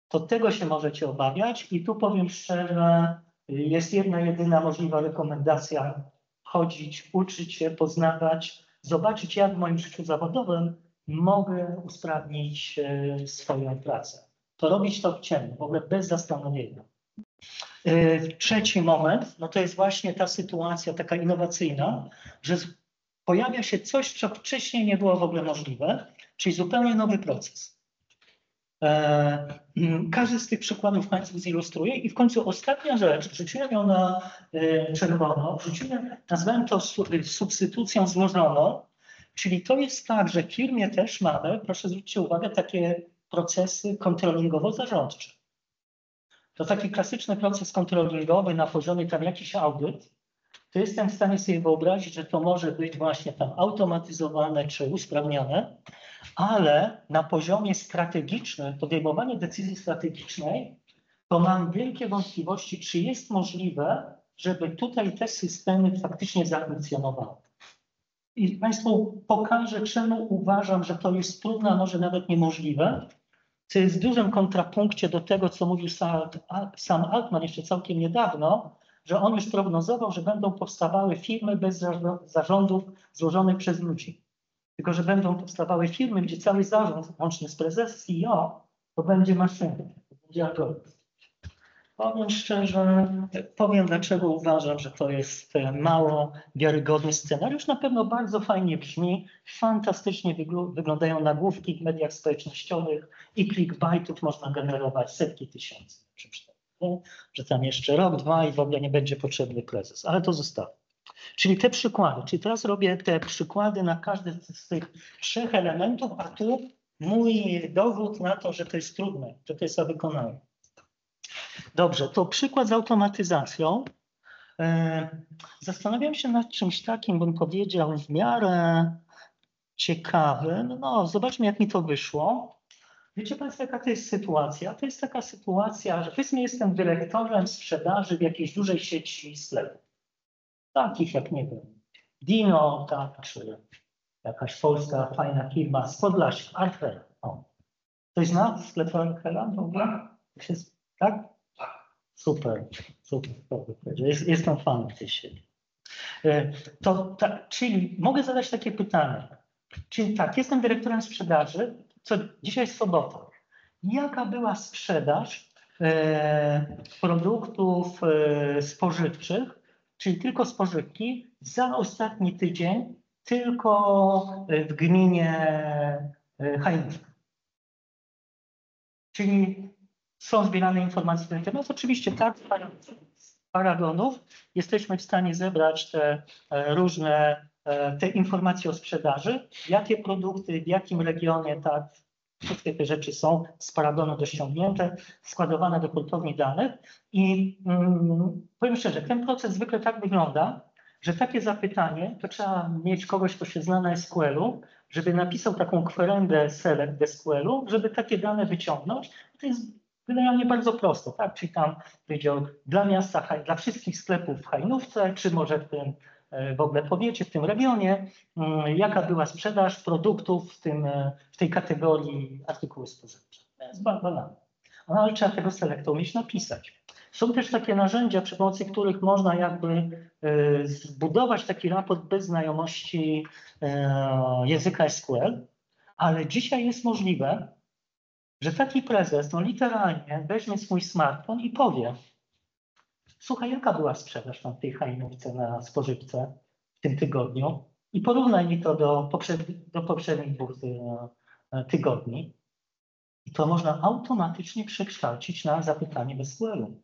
To tego się możecie obawiać i tu powiem szczerze, jest jedna jedyna możliwa rekomendacja: chodzić, uczyć się, poznawać, zobaczyć, jak w moim życiu zawodowym mogę usprawnić swoją pracę. To robić to w ciemno, w ogóle bez zastanowienia. Trzeci moment, no to jest właśnie ta sytuacja taka innowacyjna, że pojawia się coś, co wcześniej nie było w ogóle możliwe, czyli zupełnie nowy proces. Każdy z tych przykładów Państwu zilustruję i w końcu ostatnia rzecz, wrzuciłem ją na czerwono, nazwałem to substytucją złożoną, czyli to jest tak, że w firmie też mamy, proszę zwróćcie uwagę, takie procesy kontrolingowo-zarządcze. To taki klasyczny proces kontrolingowy na poziomie tam jakiś audyt, to jestem w stanie sobie wyobrazić, że to może być właśnie tam automatyzowane czy usprawnione, ale na poziomie strategicznym, podejmowanie decyzji strategicznej, to mam wielkie wątpliwości, czy jest możliwe, żeby tutaj te systemy faktycznie zafunkcjonowały. I Państwu pokażę, czemu uważam, że to jest trudne, a może nawet niemożliwe, co jest w dużym kontrapunkcie do tego, co mówił Sam Altman jeszcze całkiem niedawno, że on już prognozował, że będą powstawały firmy bez zarządów złożonych przez ludzi. Tylko że będą powstawały firmy, gdzie cały zarząd, łącznie z prezesem, CEO, to będzie maszyna, to będzie algorytm. Powiem szczerze, powiem dlaczego uważam, że to jest mało wiarygodny scenariusz. Na pewno bardzo fajnie brzmi, fantastycznie wyglądają nagłówki w mediach społecznościowych i clickbaitów można generować setki tysięcy. Że tam jeszcze rok, 2 i w ogóle nie będzie potrzebny prezes, ale to zostawię. Czyli te przykłady, czyli teraz robię te przykłady na każdy z tych 3 elementów, a tu mój dowód na to, że to jest trudne, że to jest do wykonania. Dobrze, to przykład z automatyzacją. Zastanawiam się nad czymś takim, bym powiedział, w miarę ciekawym. No, zobaczmy, jak mi to wyszło. Wiecie Państwo, jaka to jest sytuacja? To jest taka sytuacja, że powiedzmy jestem dyrektorem sprzedaży w jakiejś dużej sieci sklepów. Takich jak, nie wiem, Dino, tak, czy jakaś polska fajna firma z Podlasia, Archel. Ktoś zna sklep Archela w ogóle? Tak? Super, super. Jestem fanem tej sieci. Czyli mogę zadać takie pytanie. Czyli tak, jestem dyrektorem sprzedaży, dzisiaj jest sobota. Jaka była sprzedaż produktów spożywczych, czyli tylko spożywki, za ostatni tydzień tylko w gminie Hajnówka? Czyli są zbierane informacje na ten temat. Oczywiście tak, z paragonów jesteśmy w stanie zebrać te różne informacje o sprzedaży, jakie produkty, w jakim regionie, tak, wszystkie te rzeczy są z paragonu dościągnięte, składowane do hurtowni danych i powiem szczerze, ten proces zwykle tak wygląda, że takie zapytanie, to trzeba mieć kogoś, kto się zna na SQL-u, żeby napisał taką kwerendę select w SQL-u, żeby takie dane wyciągnąć. To jest generalnie bardzo proste, tak? Czyli tam powiedział dla miasta, dla wszystkich sklepów w Hajnówce, czy może w tym w ogóle powiecie, w tym regionie, jaka była sprzedaż produktów w tej kategorii artykuły spożywcze. To jest banalne. No, ale trzeba tego selektu umieć napisać. Są też takie narzędzia, przy pomocy których można jakby zbudować taki raport bez znajomości języka SQL, ale dzisiaj jest możliwe, że taki prezes literalnie weźmie swój smartfon i powie: słuchaj, jaka była sprzedaż tam w tej Hajnówce na spożywce w tym tygodniu i porównaj mi to do poprzednich 2 tygodni. I to można automatycznie przekształcić na zapytanie bez SQL-u.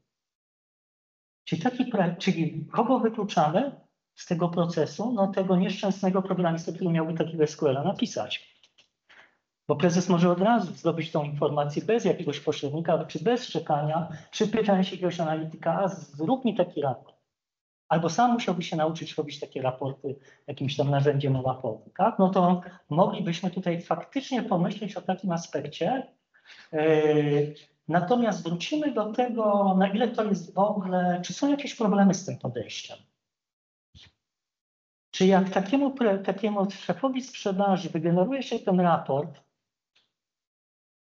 Czyli kogo wykluczamy z tego procesu? No tego nieszczęsnego programistę, który miałby takiego SQL-a napisać. Bo prezes może od razu zdobyć tą informację bez jakiegoś pośrednika, czy bez czekania, czy pytania się jakiegoś analityka: a zrób mi taki raport. Albo sam musiałby się nauczyć robić takie raporty jakimś tam narzędziem mapowym, tak? No to moglibyśmy tutaj faktycznie pomyśleć o takim aspekcie. Natomiast wrócimy do tego, na ile to jest w ogóle, czy są jakieś problemy z tym podejściem. Czy jak takiemu szefowi sprzedaży wygeneruje się ten raport,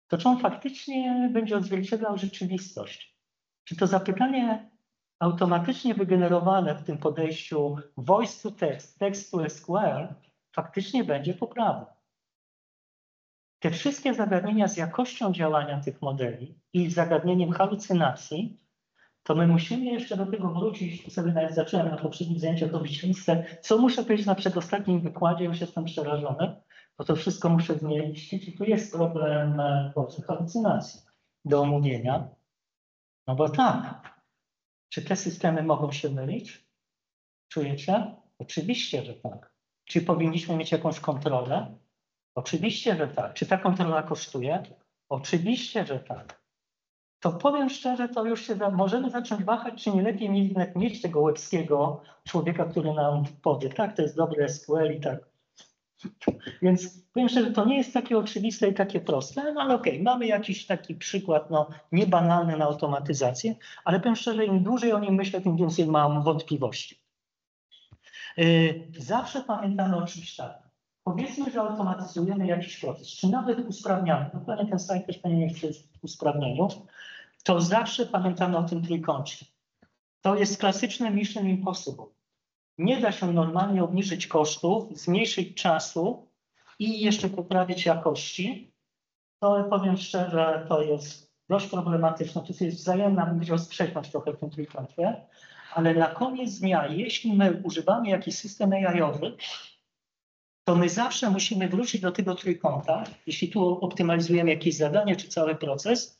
to czy on faktycznie będzie odzwierciedlał rzeczywistość? Czy to zapytanie automatycznie wygenerowane w tym podejściu voice to text, text to SQL faktycznie będzie poprawne? Te wszystkie zagadnienia z jakością działania tych modeli i zagadnieniem halucynacji, to my musimy jeszcze do tego wrócić. Sobie nawet zacząłem na poprzednich zajęciach robić listę, co muszę powiedzieć na przedostatnim wykładzie, już jestem przerażony, bo to wszystko muszę zmienić. I tu jest problem halucynacji do omówienia. No bo tak, czy te systemy mogą się mylić? Czujecie? Oczywiście, że tak. Czy powinniśmy mieć jakąś kontrolę? Oczywiście, że tak. Czy ta kontrola kosztuje? Oczywiście, że tak. To powiem szczerze, to już się możemy zacząć wahać, czy nie lepiej jednak mieć tego łebskiego człowieka, który nam powie: tak, to jest dobre SQL i tak. Więc powiem szczerze, to nie jest takie oczywiste i takie proste, no ale okej, mamy jakiś taki przykład, niebanalny na automatyzację, ale powiem szczerze, im dłużej o nim myślę, tym więcej mam wątpliwości. Zawsze pamiętamy o czymś takim. Powiedzmy, że automatyzujemy jakiś proces, czy nawet usprawniamy. Dokładnie ten slajd też powinien mieć przy usprawnieniu. To zawsze pamiętamy o tym trójkącie. To jest klasyczne Mission Impossible. Nie da się normalnie obniżyć kosztów, zmniejszyć czasu i jeszcze poprawić jakości. To powiem szczerze, to jest dość problematyczne. To jest wzajemna, bym powiedział, sprzeczność trochę w tym trójkącie. Ale na koniec dnia, jeśli my używamy jakiś system AI-owy, to my zawsze musimy wrócić do tego trójkąta, jeśli tu optymalizujemy jakieś zadanie czy cały proces,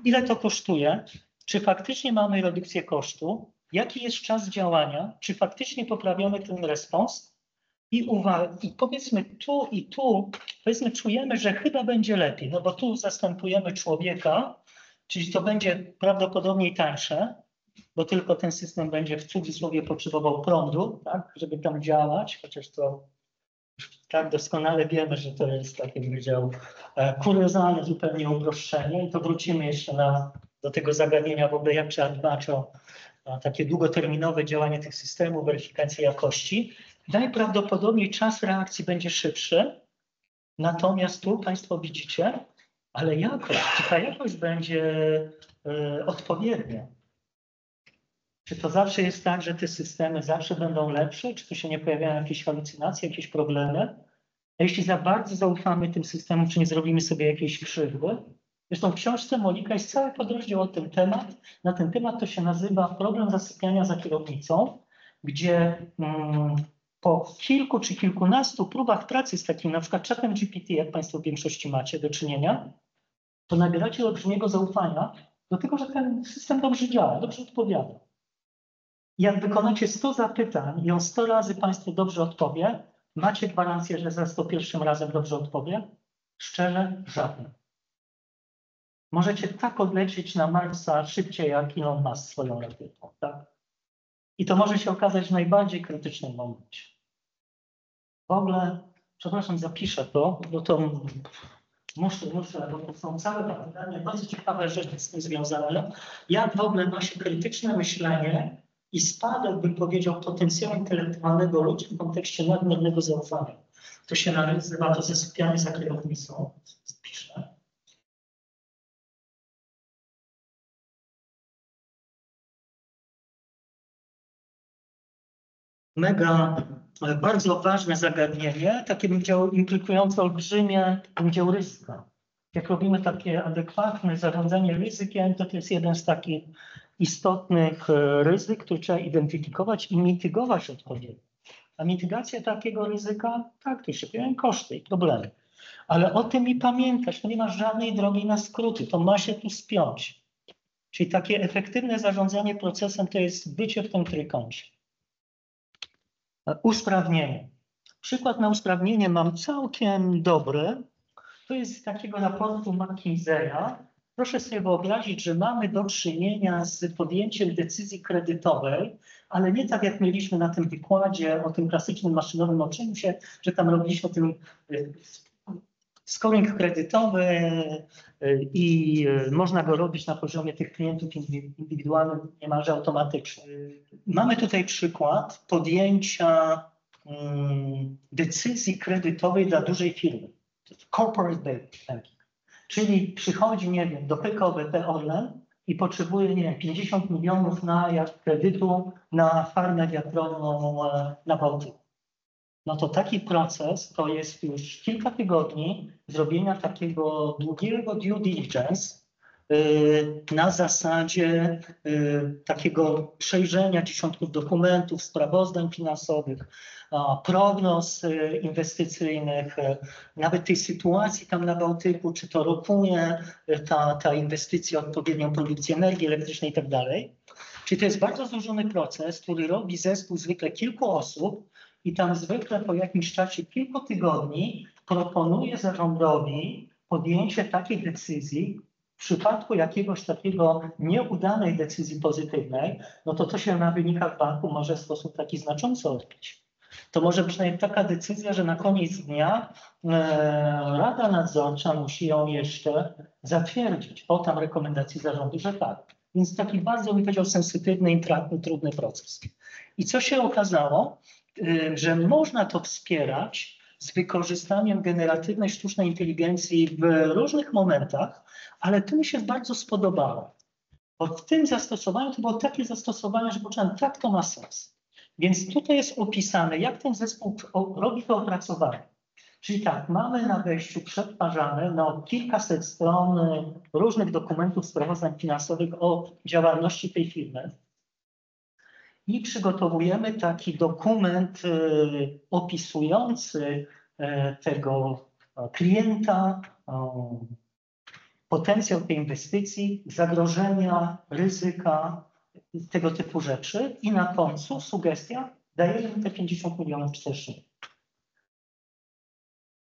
ile to kosztuje, czy faktycznie mamy redukcję kosztu, jaki jest czas działania, czy faktycznie poprawiamy ten respons i powiedzmy tu i tu, powiedzmy czujemy, że chyba będzie lepiej, no bo tu zastępujemy człowieka, czyli to będzie prawdopodobnie tańsze, bo tylko ten system będzie w cudzysłowie potrzebował prądu, tak, żeby tam działać, chociaż to tak doskonale wiemy, że to jest, tak jak powiedział, kuriozalne zupełnie uproszczenie. I to wrócimy jeszcze do tego zagadnienia w ogóle, jak trzeba dbać o takie długoterminowe działanie tych systemów, weryfikację jakości. Najprawdopodobniej czas reakcji będzie szybszy, natomiast tu Państwo widzicie, ale jakość, czy ta jakość będzie odpowiednia? Czy to zawsze jest tak, że te systemy zawsze będą lepsze? Czy tu się nie pojawiają jakieś halucynacje, jakieś problemy? A jeśli za bardzo zaufamy tym systemom, czy nie zrobimy sobie jakiejś krzywdy? Zresztą w książce Monika jest cały podrozdział o tym temat. Na ten temat to się nazywa problem zasypiania za kierownicą, gdzie po kilku czy kilkunastu próbach pracy z takim na przykład czatem GPT, jak Państwo w większości macie do czynienia, to nabieracie olbrzymiego zaufania do tego, że ten system dobrze działa, dobrze odpowiada. Jak wykonacie 100 zapytań i on 100 razy Państwu dobrze odpowie, macie gwarancję, że za 101 razem dobrze odpowie? Szczerze, żadne. Możecie tak odlecieć na Marsa szybciej jak Elon Musk swoją rakietą, tak? I to może się okazać w najbardziej krytycznym momencie. W ogóle, przepraszam, zapiszę to, bo to muszę, bo to są całe badania, bardzo ciekawe rzeczy z tym związane. Jak w ogóle nosi krytyczne myślenie i spadek, bym powiedział, potencjału intelektualnego ludzi w kontekście nadmiernego zaufania. To się nazywa to zasypianie za kierownicą. Zapiszę. Bardzo ważne zagadnienie, takie bym powiedział implikujące olbrzymie, bym powiedział, ryzyka. Jak robimy takie adekwatne zarządzanie ryzykiem, to jest jeden z takich istotnych ryzyk, które trzeba identyfikować i mitygować odpowiednio. A mitygacja takiego ryzyka, tak, to się pojawiają koszty i problemy. Ale o tym i pamiętać, to nie ma żadnej drogi na skróty, to ma się tu spiąć. Czyli takie efektywne zarządzanie procesem to jest bycie w tym trójkącie. Usprawnienie. Przykład na usprawnienie mam całkiem dobry. To jest z takiego raportu McKinseya. Proszę sobie wyobrazić, że mamy do czynienia z podjęciem decyzji kredytowej, ale nie tak jak mieliśmy na tym wykładzie o tym klasycznym maszynowym uczeniu się, że tam robiliśmy o tym scoring kredytowy i można go robić na poziomie tych klientów indywidualnych niemalże automatycznie. Mamy tutaj przykład podjęcia decyzji kredytowej dla dużej firmy. Corporate banking. Czyli przychodzi, nie wiem, do PKO BP Orlen i potrzebuje, nie wiem, 50 milionów na kredytu na farmę wiatrową na Bałtyku. No to taki proces to jest już kilka tygodni zrobienia takiego długiego due diligence na zasadzie takiego przejrzenia dziesiątków dokumentów, sprawozdań finansowych, prognoz inwestycyjnych, nawet tej sytuacji tam na Bałtyku, czy to rokuje ta inwestycja odpowiednią produkcję energii elektrycznej i tak dalej. Czyli to jest bardzo złożony proces, który robi zespół zwykle kilku osób i tam zwykle po jakimś czasie kilku tygodni proponuje zarządowi podjęcie takiej decyzji. W przypadku jakiegoś takiego nieudanej decyzji pozytywnej, no to się na wynikach banku może w sposób taki znaczący odbić. To może być nawet taka decyzja, że na koniec dnia Rada Nadzorcza musi ją jeszcze zatwierdzić po tam rekomendacji zarządu, że tak. Więc taki bardzo, bym powiedział, sensytywny i trudny proces. I co się okazało? Że można to wspierać z wykorzystaniem generatywnej sztucznej inteligencji w różnych momentach, ale to mi się bardzo spodobało. Bo w tym zastosowaniu to było takie zastosowanie, że poczułem, tak to ma sens. Więc tutaj jest opisane, jak ten zespół robi to opracowanie. Czyli tak, mamy na wejściu przetwarzane na kilkaset stron różnych dokumentów, sprawozdań finansowych o działalności tej firmy. I przygotowujemy taki dokument opisujący tego klienta, potencjał tej inwestycji, zagrożenia, ryzyka, tego typu rzeczy. I na końcu sugestia, dajemy te 50 milionów wcześniej.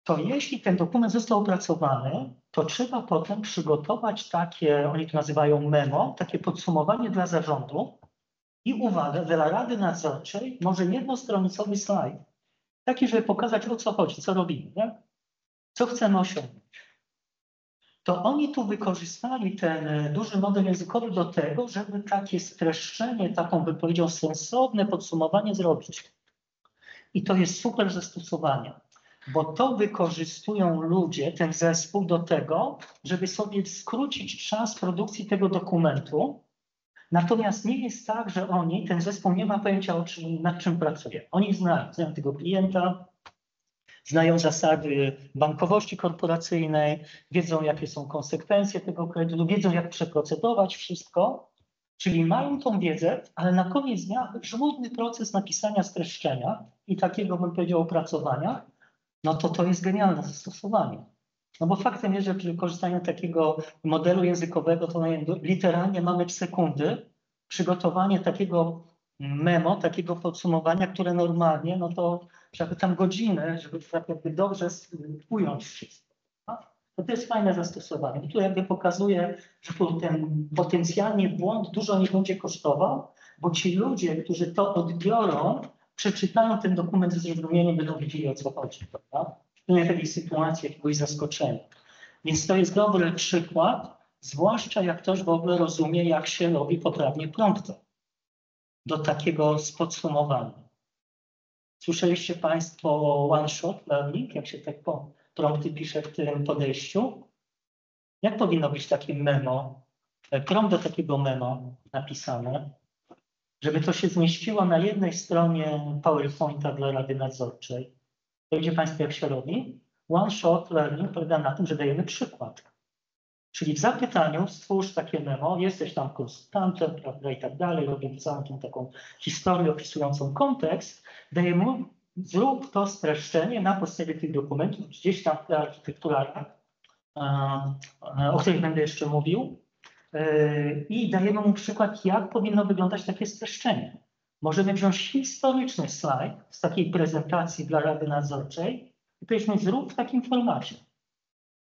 To jeśli ten dokument został opracowany, to trzeba potem przygotować takie, oni to nazywają memo, takie podsumowanie dla zarządu. I uwaga, dla Rady Nadzorczej może jednostronicowy slajd, taki, żeby pokazać, o co chodzi, co robimy, nie? Co chcemy osiągnąć. To oni tu wykorzystali ten duży model językowy do tego, żeby takie streszczenie, taką, bym powiedział, sensowne podsumowanie zrobić. I to jest super zastosowanie, bo to wykorzystują ludzie, ten zespół do tego, żeby sobie skrócić czas produkcji tego dokumentu. Natomiast nie jest tak, że ten zespół nie ma pojęcia, nad czym pracuje. Oni znają tego klienta, znają zasady bankowości korporacyjnej, wiedzą, jakie są konsekwencje tego kredytu, wiedzą, jak przeprocedować wszystko, czyli mają tą wiedzę, ale na koniec dnia żmudny proces napisania streszczenia i takiego, bym powiedział, opracowania, no to jest genialne zastosowanie. No bo faktem jest, że przy korzystaniu takiego modelu językowego, to literalnie mamy w sekundy przygotowanie takiego memo, takiego podsumowania, które normalnie, no to trzeba tam godziny, żeby tak jakby dobrze ująć wszystko. To jest fajne zastosowanie. Tu jakby pokazuje, że ten potencjalnie błąd dużo nie będzie kosztował, bo ci ludzie, którzy to odbiorą, przeczytają ten dokument ze zrozumieniem, będą wiedzieli, o co chodzi. Prawda? Nie takiej sytuacji, jakiegoś zaskoczenia. Więc to jest dobry przykład, zwłaszcza jak ktoś w ogóle rozumie, jak się robi poprawnie prompter do takiego podsumowania. Słyszeliście Państwo one-shot learning, jak się tak prompty pisze w tym podejściu? Jak powinno być takie memo, prompt do takiego memo napisane, żeby to się zmieściło na jednej stronie PowerPointa dla Rady Nadzorczej? Wiecie Państwo, jak się robi? One-shot learning polega na tym, że dajemy przykład. Czyli w zapytaniu stwórz takie memo, jesteś tam konsultantem, prawda, i tak dalej, robimy całą tą taką historię opisującą kontekst, dajemy, zrób to streszczenie na podstawie tych dokumentów, gdzieś tam w architekturach, o których będę jeszcze mówił, i dajemy mu przykład, jak powinno wyglądać takie streszczenie. Możemy wziąć historyczny slajd z takiej prezentacji dla Rady Nadzorczej i powiedzmy, zrób w takim formacie,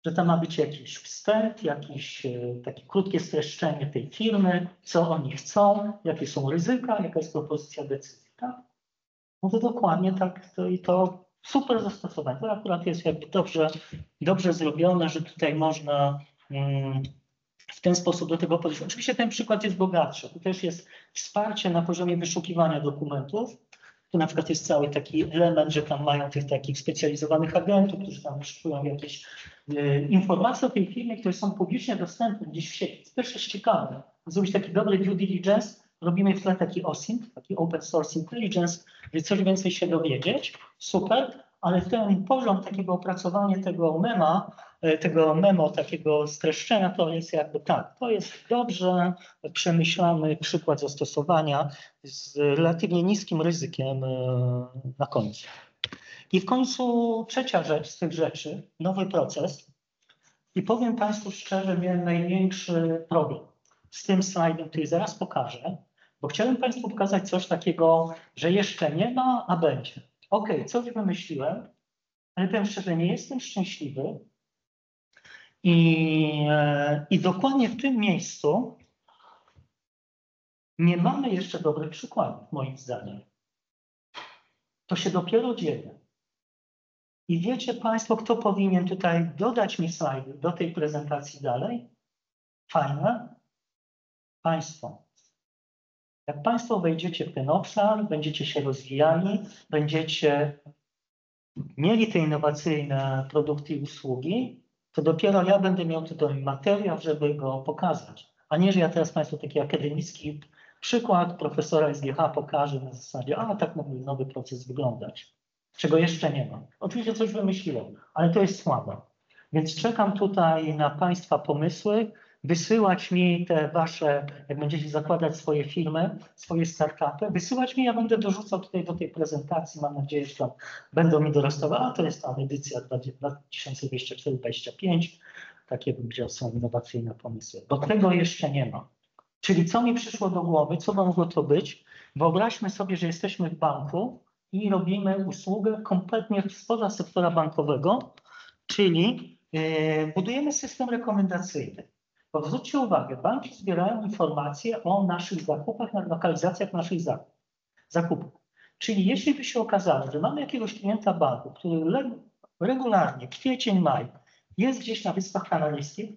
że tam ma być jakiś wstęp, jakieś takie krótkie streszczenie tej firmy, co oni chcą, jakie są ryzyka, jaka jest propozycja decyzji. Tak? No to dokładnie tak, to super zastosowanie. To akurat jest jakby dobrze zrobione, że tutaj można w ten sposób do tego podejść. Oczywiście ten przykład jest bogatszy. Tu też jest wsparcie na poziomie wyszukiwania dokumentów. Tu na przykład jest cały taki element, że tam mają tych takich specjalizowanych agentów, którzy tam wyszukują jakieś informacje o tej firmie, które są publicznie dostępne gdzieś w sieci. To też jest ciekawe. Zrobić taki dobry due diligence, robimy w tle taki OSINT, taki Open Source Intelligence, żeby coś więcej się dowiedzieć. Super, ale ten poziom takiego opracowania tego memo, takiego streszczenia, to jest jakby tak, to jest dobrze przemyślany przykład zastosowania z relatywnie niskim ryzykiem na końcu. I w końcu trzecia rzecz z tych rzeczy, nowy proces. I powiem Państwu szczerze, miałem największy problem z tym slajdem, który zaraz pokażę, bo chciałem Państwu pokazać coś takiego, że jeszcze nie ma, a będzie. OK, coś wymyśliłem, ale powiem szczerze, nie jestem szczęśliwy. I dokładnie w tym miejscu nie mamy jeszcze dobrych przykładów, moim zdaniem. To się dopiero dzieje. I wiecie Państwo, kto powinien tutaj dodać mi slajdy do tej prezentacji dalej? Fajne? Państwo. Jak Państwo wejdziecie w ten obszar, będziecie się rozwijali, będziecie mieli te innowacyjne produkty i usługi, to dopiero ja będę miał tutaj materiał, żeby go pokazać. A nie, że ja teraz Państwu taki akademicki przykład profesora SGH pokażę na zasadzie, a tak mógłby nowy proces wyglądać, czego jeszcze nie ma. Oczywiście coś wymyśliłem, ale to jest słabe. Więc czekam tutaj na Państwa pomysły, wysyłać mi te Wasze, jak będziecie zakładać swoje firmy, swoje startupy, wysyłać mi, ja będę dorzucał tutaj do tej prezentacji, mam nadzieję, że tam będą mi dorastały, a to jest ta edycja 2024-2025, takie bym powiedział, są innowacyjne pomysły, bo tego jeszcze nie ma. Czyli co mi przyszło do głowy, co mogło to być? Wyobraźmy sobie, że jesteśmy w banku i robimy usługę kompletnie spoza sektora bankowego, czyli budujemy system rekomendacyjny. Bo zwróćcie uwagę, banki zbierają informacje o naszych zakupach, na lokalizacjach naszych zakupów. Czyli jeśli by się okazało, że mamy jakiegoś klienta banku, który regularnie, kwiecień, maj, jest gdzieś na Wyspach Kanaryjskich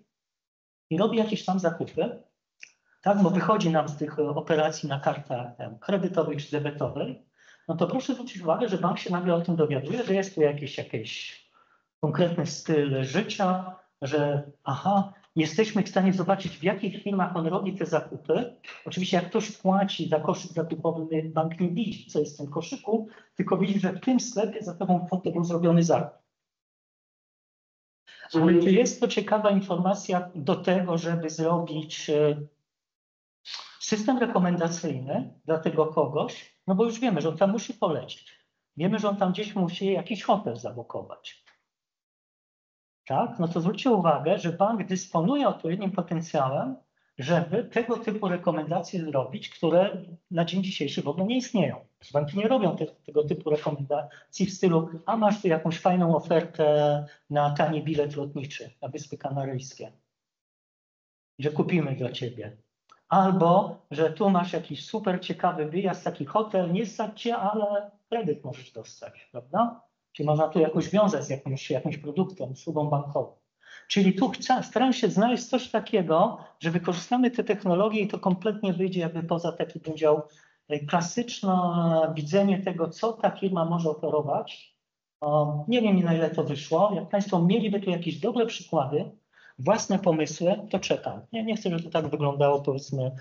i robi jakieś tam zakupy, tak, bo wychodzi nam z tych operacji na kartach kredytowej czy debetowej, no to proszę zwrócić uwagę, że bank się nagle o tym dowiaduje, że jest tu jakiś konkretny styl życia, że aha, jesteśmy w stanie zobaczyć, w jakich firmach on robi te zakupy. Oczywiście jak ktoś płaci za koszyk zakupowy, bank nie widzi, co jest w tym koszyku, tylko widzi, że w tym sklepie za tobą kwotę był zrobiony zakup. Jest to ciekawa informacja do tego, żeby zrobić system rekomendacyjny dla tego kogoś, no bo już wiemy, że on tam musi polecieć. Wiemy, że on tam gdzieś musi jakiś hotel zablokować. Tak? No to zwróćcie uwagę, że bank dysponuje odpowiednim potencjałem, żeby tego typu rekomendacje zrobić, które na dzień dzisiejszy w ogóle nie istnieją. Banki nie robią tego typu rekomendacji w stylu, a masz tu jakąś fajną ofertę na tani bilet lotniczy na Wyspy Kanaryjskie, że kupimy dla ciebie. Albo, że tu masz jakiś super ciekawy wyjazd, taki hotel, nie stać cię, ale kredyt możesz dostać, prawda? Czyli można tu jakoś wiązać z jakimś produktem, usługą bankową. Czyli tu staram się znaleźć coś takiego, że wykorzystamy te technologie i to kompletnie wyjdzie jakby poza taki, bym powiedział, klasyczne widzenie tego, co ta firma może oferować. Nie wiem, na ile to wyszło. Jak Państwo mieliby tu jakieś dobre przykłady, własne pomysły, to czekam. Nie chcę, żeby to tak wyglądało, powiedzmy,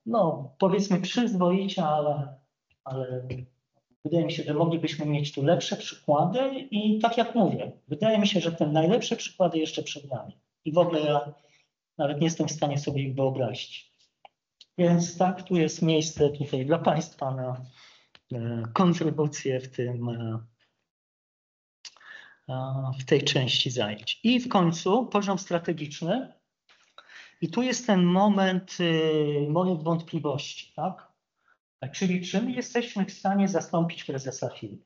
no powiedzmy przyzwoicie, ale wydaje mi się, że moglibyśmy mieć tu lepsze przykłady i tak jak mówię, wydaje mi się, że te najlepsze przykłady jeszcze przed nami. I w ogóle ja nawet nie jestem w stanie sobie ich wyobrazić. Więc tak, tu jest miejsce tutaj dla Państwa na kontrybucję w tej części zajęć. I w końcu poziom strategiczny. I tu jest ten moment moich wątpliwości, tak? Czyli czym jesteśmy w stanie zastąpić prezesa firmy?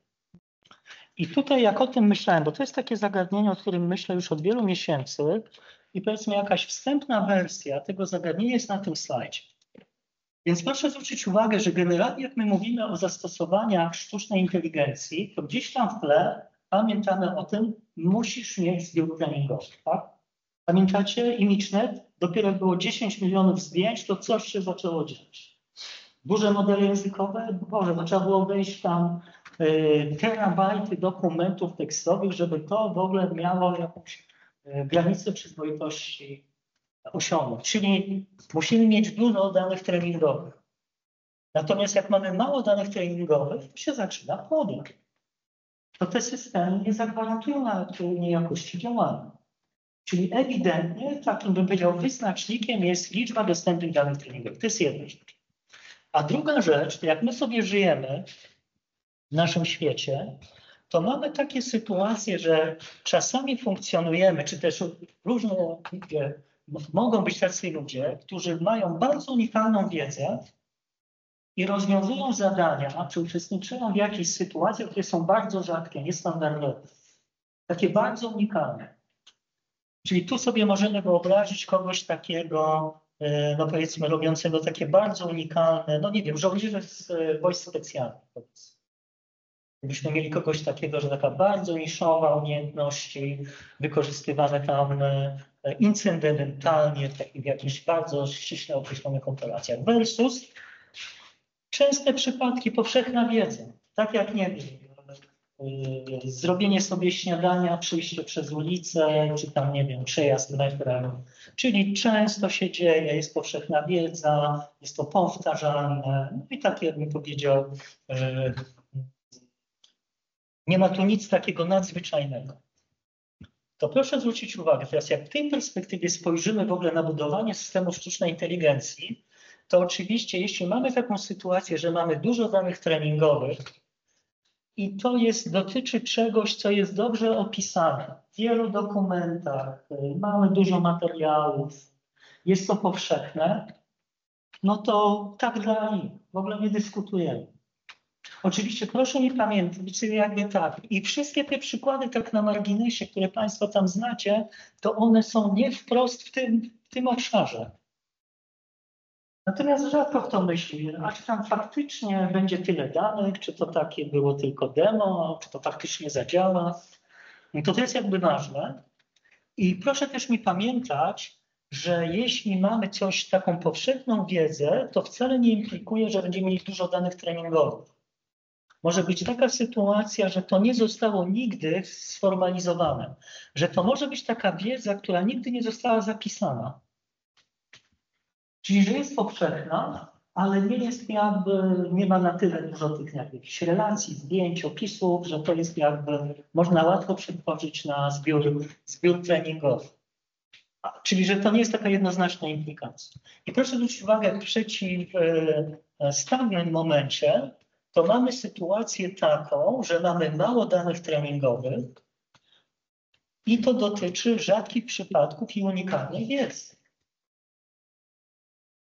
I tutaj jak o tym myślałem, bo to jest takie zagadnienie, o którym myślę już od wielu miesięcy i powiedzmy jakaś wstępna wersja tego zagadnienia jest na tym slajdzie. Więc proszę zwrócić uwagę, że generalnie jak my mówimy o zastosowaniach sztucznej inteligencji, to gdzieś tam w tle pamiętamy o tym, musisz mieć zbiór treningowy, tak? Pamiętacie ImageNet? Dopiero było 10 milionów zdjęć, to coś się zaczęło dziać. Duże modele językowe, Boże, to trzeba było wejść tam terabajty dokumentów tekstowych, żeby to w ogóle miało jakąś granicę przyzwoitości osiągnąć. Czyli musimy mieć dużo danych treningowych. Natomiast jak mamy mało danych treningowych, to się zaczyna problem. To te systemy nie zagwarantują nawet pełnej jakości działania. Czyli ewidentnie takim, bym powiedział, wyznacznikiem jest liczba dostępnych danych treningowych. To jest jedna rzecz. A druga rzecz, to jak my sobie żyjemy w naszym świecie, to mamy takie sytuacje, że czasami funkcjonujemy, czy też różne ludzie, mogą być tacy ludzie, którzy mają bardzo unikalną wiedzę i rozwiązują zadania, czy uczestniczą w jakichś sytuacjach, które są bardzo rzadkie, niestandardowe. Takie bardzo unikalne. Czyli tu sobie możemy wyobrazić kogoś takiego, no powiedzmy, robiącego takie bardzo unikalne, no nie wiem, żołnierze z wojsk specjalnych, powiedzmy. Gdybyśmy mieli kogoś takiego, że taka bardzo niszowa umiejętności wykorzystywane tam incydentalnie w jakichś bardzo ściśle określonych operacjach versus częste przypadki, powszechna wiedza, tak jak nie wiem, zrobienie sobie śniadania, przyjście przez ulicę, czy tam nie wiem, przejazd metrem, czyli często się dzieje, jest powszechna wiedza, jest to powtarzalne, no i tak jakbym powiedział, nie ma tu nic takiego nadzwyczajnego. To proszę zwrócić uwagę, teraz jak w tej perspektywie spojrzymy w ogóle na budowanie systemu sztucznej inteligencji, to oczywiście jeśli mamy taką sytuację, że mamy dużo danych treningowych i to dotyczy czegoś, co jest dobrze opisane w wielu dokumentach, mamy dużo materiałów, jest to powszechne, no to tak dalej, w ogóle nie dyskutujemy. Oczywiście proszę mi pamiętać, jakby tak, i wszystkie te przykłady tak na marginesie, które Państwo tam znacie, to one są nie wprost w tym obszarze. Natomiast rzadko kto myśli, a czy tam faktycznie będzie tyle danych, czy to takie było tylko demo, czy to faktycznie zadziała. To jest jakby ważne. I proszę też mi pamiętać, że jeśli mamy taką powszechną wiedzę, to wcale nie implikuje, że będziemy mieli dużo danych treningowych. Może być taka sytuacja, że to nie zostało nigdy sformalizowane, że to może być taka wiedza, która nigdy nie została zapisana. Czyli, że jest powszechna, ale nie jest jakby, nie ma na tyle dużo tych jakichś relacji, zdjęć, opisów, że to jest jakby, można łatwo przetworzyć na zbiór treningowy. Czyli, że to nie jest taka jednoznaczna implikacja. I proszę zwrócić uwagę, w przeciwstawnym momencie to mamy sytuację taką, że mamy mało danych treningowych i to dotyczy rzadkich przypadków i unikalnej wiedzy.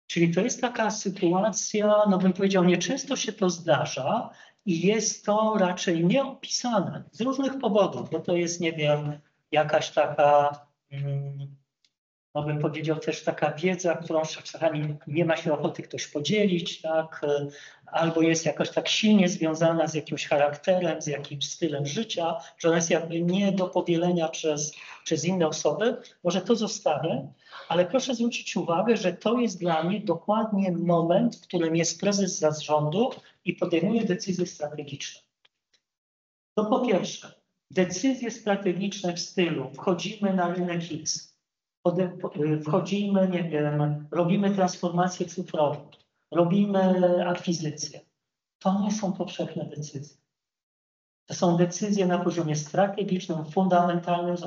Czyli to jest taka sytuacja, no bym powiedział, nieczęsto się to zdarza i jest to raczej nieopisane z różnych powodów, bo to jest, nie wiem, jakaś taka, no bym powiedział, też taka wiedza, którą czasami nie ma się ochoty ktoś podzielić, tak? Albo jest jakoś tak silnie związana z jakimś charakterem, z jakimś stylem życia, że ona jest jakby nie do powielenia przez inne osoby. Może to zostawię, ale proszę zwrócić uwagę, że to jest dla mnie dokładnie moment, w którym jest prezes zarządu i podejmuje decyzje strategiczne. To po pierwsze, decyzje strategiczne w stylu wchodzimy na rynek X, wchodzimy, nie wiem, robimy transformację cyfrową, robimy akwizycję. To nie są powszechne decyzje. To są decyzje na poziomie strategicznym, fundamentalnym, z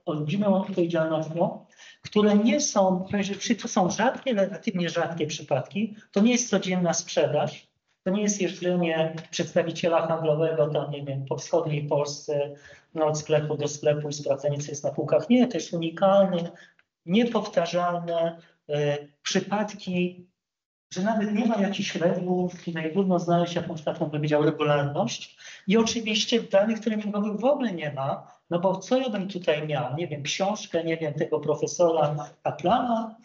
olbrzymią odpowiedzialnością, które nie są, to są rzadkie, relatywnie rzadkie przypadki. To nie jest codzienna sprzedaż. To nie jest jeżdżenie przedstawiciela handlowego tam, nie wiem, po wschodniej Polsce, no, od sklepu do sklepu i sprawdzenie, co jest na półkach. Nie, to jest unikalne, niepowtarzalne przypadki, że nawet nie ma jakichś reguł, tutaj trudno znaleźć jakąś taką, bym powiedział, regularność. I oczywiście danych treningowych w ogóle nie ma, no bo co ja bym tutaj miał? Nie wiem, książkę, nie wiem, tego profesora Kaplana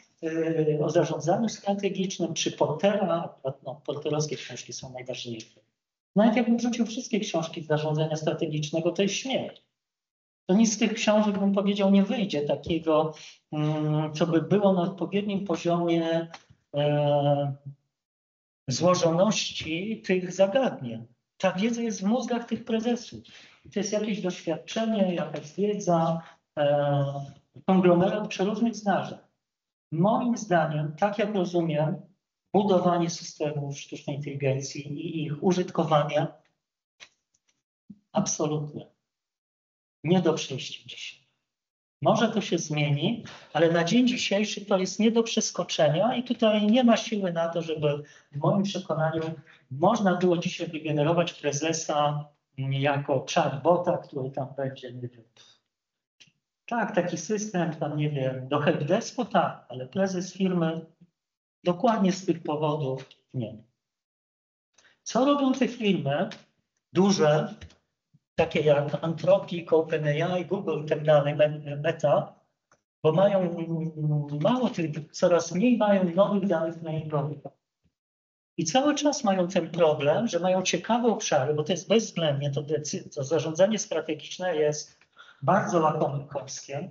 o zarządzaniu strategicznym, czy Portera, no, porterowskie książki są najważniejsze. Nawet jakbym rzucił wszystkie książki z zarządzania strategicznego, to jest śmierć. To nic z tych książek, bym powiedział, nie wyjdzie takiego, co by było na odpowiednim poziomie złożoności tych zagadnień. Ta wiedza jest w mózgach tych prezesów. To jest jakieś doświadczenie, jakaś wiedza, konglomerat przeróżnych zdarzeń. Moim zdaniem, tak jak rozumiem, budowanie systemów sztucznej inteligencji i ich użytkowania absolutnie nie do przejścia dzisiaj. Może to się zmieni, ale na dzień dzisiejszy to jest nie do przeskoczenia i tutaj nie ma siły na to, żeby w moim przekonaniu można było dzisiaj wygenerować prezesa jako chatbota, który tam będzie, nie wiem, tak, taki system, tam nie wiem, do helpdesku tak, ale prezes firmy dokładnie z tych powodów nie. Co robią te firmy duże, takie jak Anthropic, OpenAI, Google i tak dalej, Meta, bo mają mało tych, coraz mniej mają nowych danych treningowych. I cały czas mają ten problem, że mają ciekawe obszary, bo to jest bezwzględnie, to zarządzanie strategiczne jest bardzo lakonikowskie.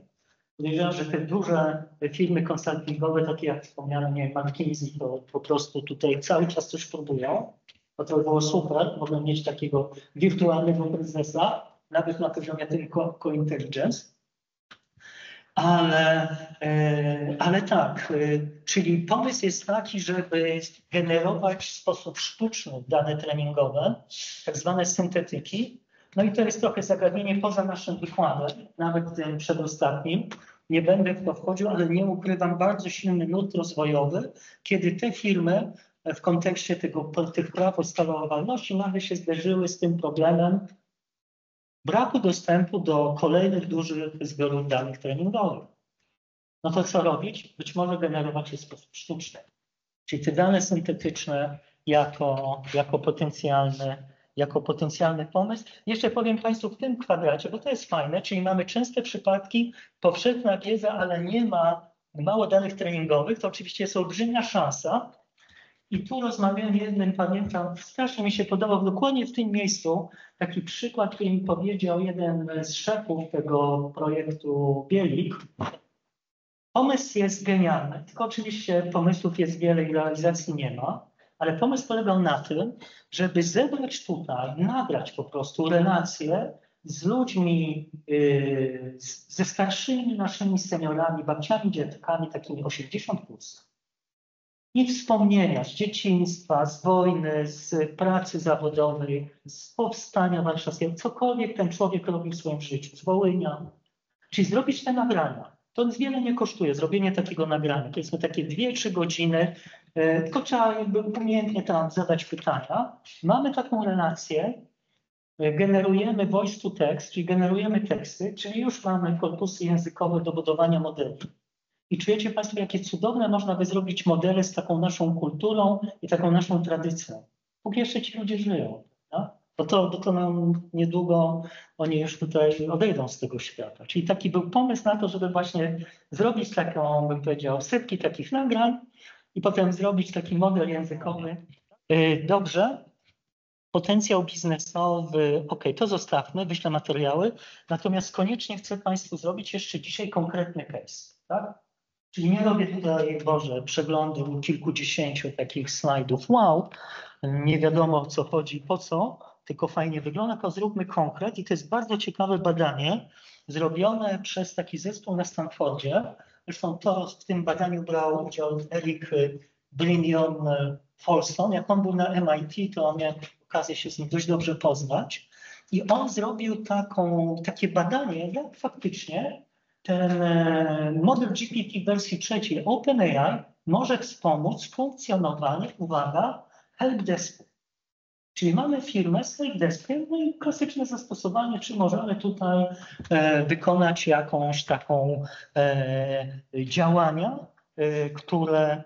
Podejrzewam, że te duże firmy konsultingowe, takie jak wspomniano, nie wiem, McKinsey, to po prostu tutaj cały czas coś próbują. Bo to by było super, mogę mieć takiego wirtualnego prezesa, nawet na poziomie tej co-intelligence. Ale tak, czyli pomysł jest taki, żeby generować w sposób sztuczny dane treningowe, tak zwane syntetyki. No i to jest trochę zagadnienie poza naszym wykładem, nawet tym przedostatnim. Nie będę w to wchodził, ale nie ukrywam bardzo silny nurt rozwojowy, kiedy te firmy w kontekście tych praw o skalowalności nagle się zderzyły z tym problemem braku dostępu do kolejnych dużych zbiorów danych treningowych. No to co robić? Być może generować je w sposób sztuczny. Czyli te dane syntetyczne jako potencjalny pomysł. Jeszcze powiem Państwu w tym kwadracie, bo to jest fajne, czyli mamy częste przypadki, powszechna wiedza, ale nie ma mało danych treningowych, to oczywiście jest olbrzymia szansa. I tu rozmawiałem jednym, pamiętam, strasznie mi się podobał dokładnie w tym miejscu taki przykład, który mi powiedział jeden z szefów tego projektu Bielik. Pomysł jest genialny, tylko oczywiście pomysłów jest wiele i realizacji nie ma, ale pomysł polegał na tym, żeby zebrać tutaj, nagrać po prostu relacje z ludźmi, ze starszymi naszymi seniorami, babciami, dziadkami, takimi 80+. I wspomnienia z dzieciństwa, z wojny, z pracy zawodowej, z powstania warszawskiego, cokolwiek ten człowiek robił w swoim życiu, z Wołynia. Czyli zrobić te nagrania. To nic wiele nie kosztuje, zrobienie takiego nagrania. To jest takie 2-3 godziny, tylko trzeba jakby umiejętnie tam zadać pytania. Mamy taką relację, generujemy voice to text, czyli generujemy teksty, czyli już mamy korpusy językowe do budowania modeli. I czujecie Państwo, jakie cudowne można by zrobić modele z taką naszą kulturą i taką naszą tradycją. Póki jeszcze ci ludzie żyją. No? Bo to nam niedługo oni już tutaj odejdą z tego świata. Czyli taki był pomysł na to, żeby właśnie zrobić taką, bym powiedział, setki takich nagrań i potem zrobić taki model językowy. Dobrze. Potencjał biznesowy, ok, to zostawmy, wyślę materiały. Natomiast koniecznie chcę Państwu zrobić jeszcze dzisiaj konkretny case. Tak? Czyli nie robię tutaj, Boże, przeglądu kilkudziesięciu takich slajdów. Wow, nie wiadomo o co chodzi, po co, tylko fajnie wygląda, to zróbmy konkret. I to jest bardzo ciekawe badanie zrobione przez taki zespół na Stanfordzie. Zresztą w tym badaniu brał udział Eric Brinion Folston. Jak on był na MIT, to miałem okazję się z nim dość dobrze poznać. I on zrobił takie badanie, jak faktycznie ten model GPT w wersji 3 OpenAI może wspomóc funkcjonowanie, uwaga, helpdesku. Czyli mamy firmę z helpdeskiem, no i klasyczne zastosowanie, czy możemy tutaj wykonać jakąś taką działania, które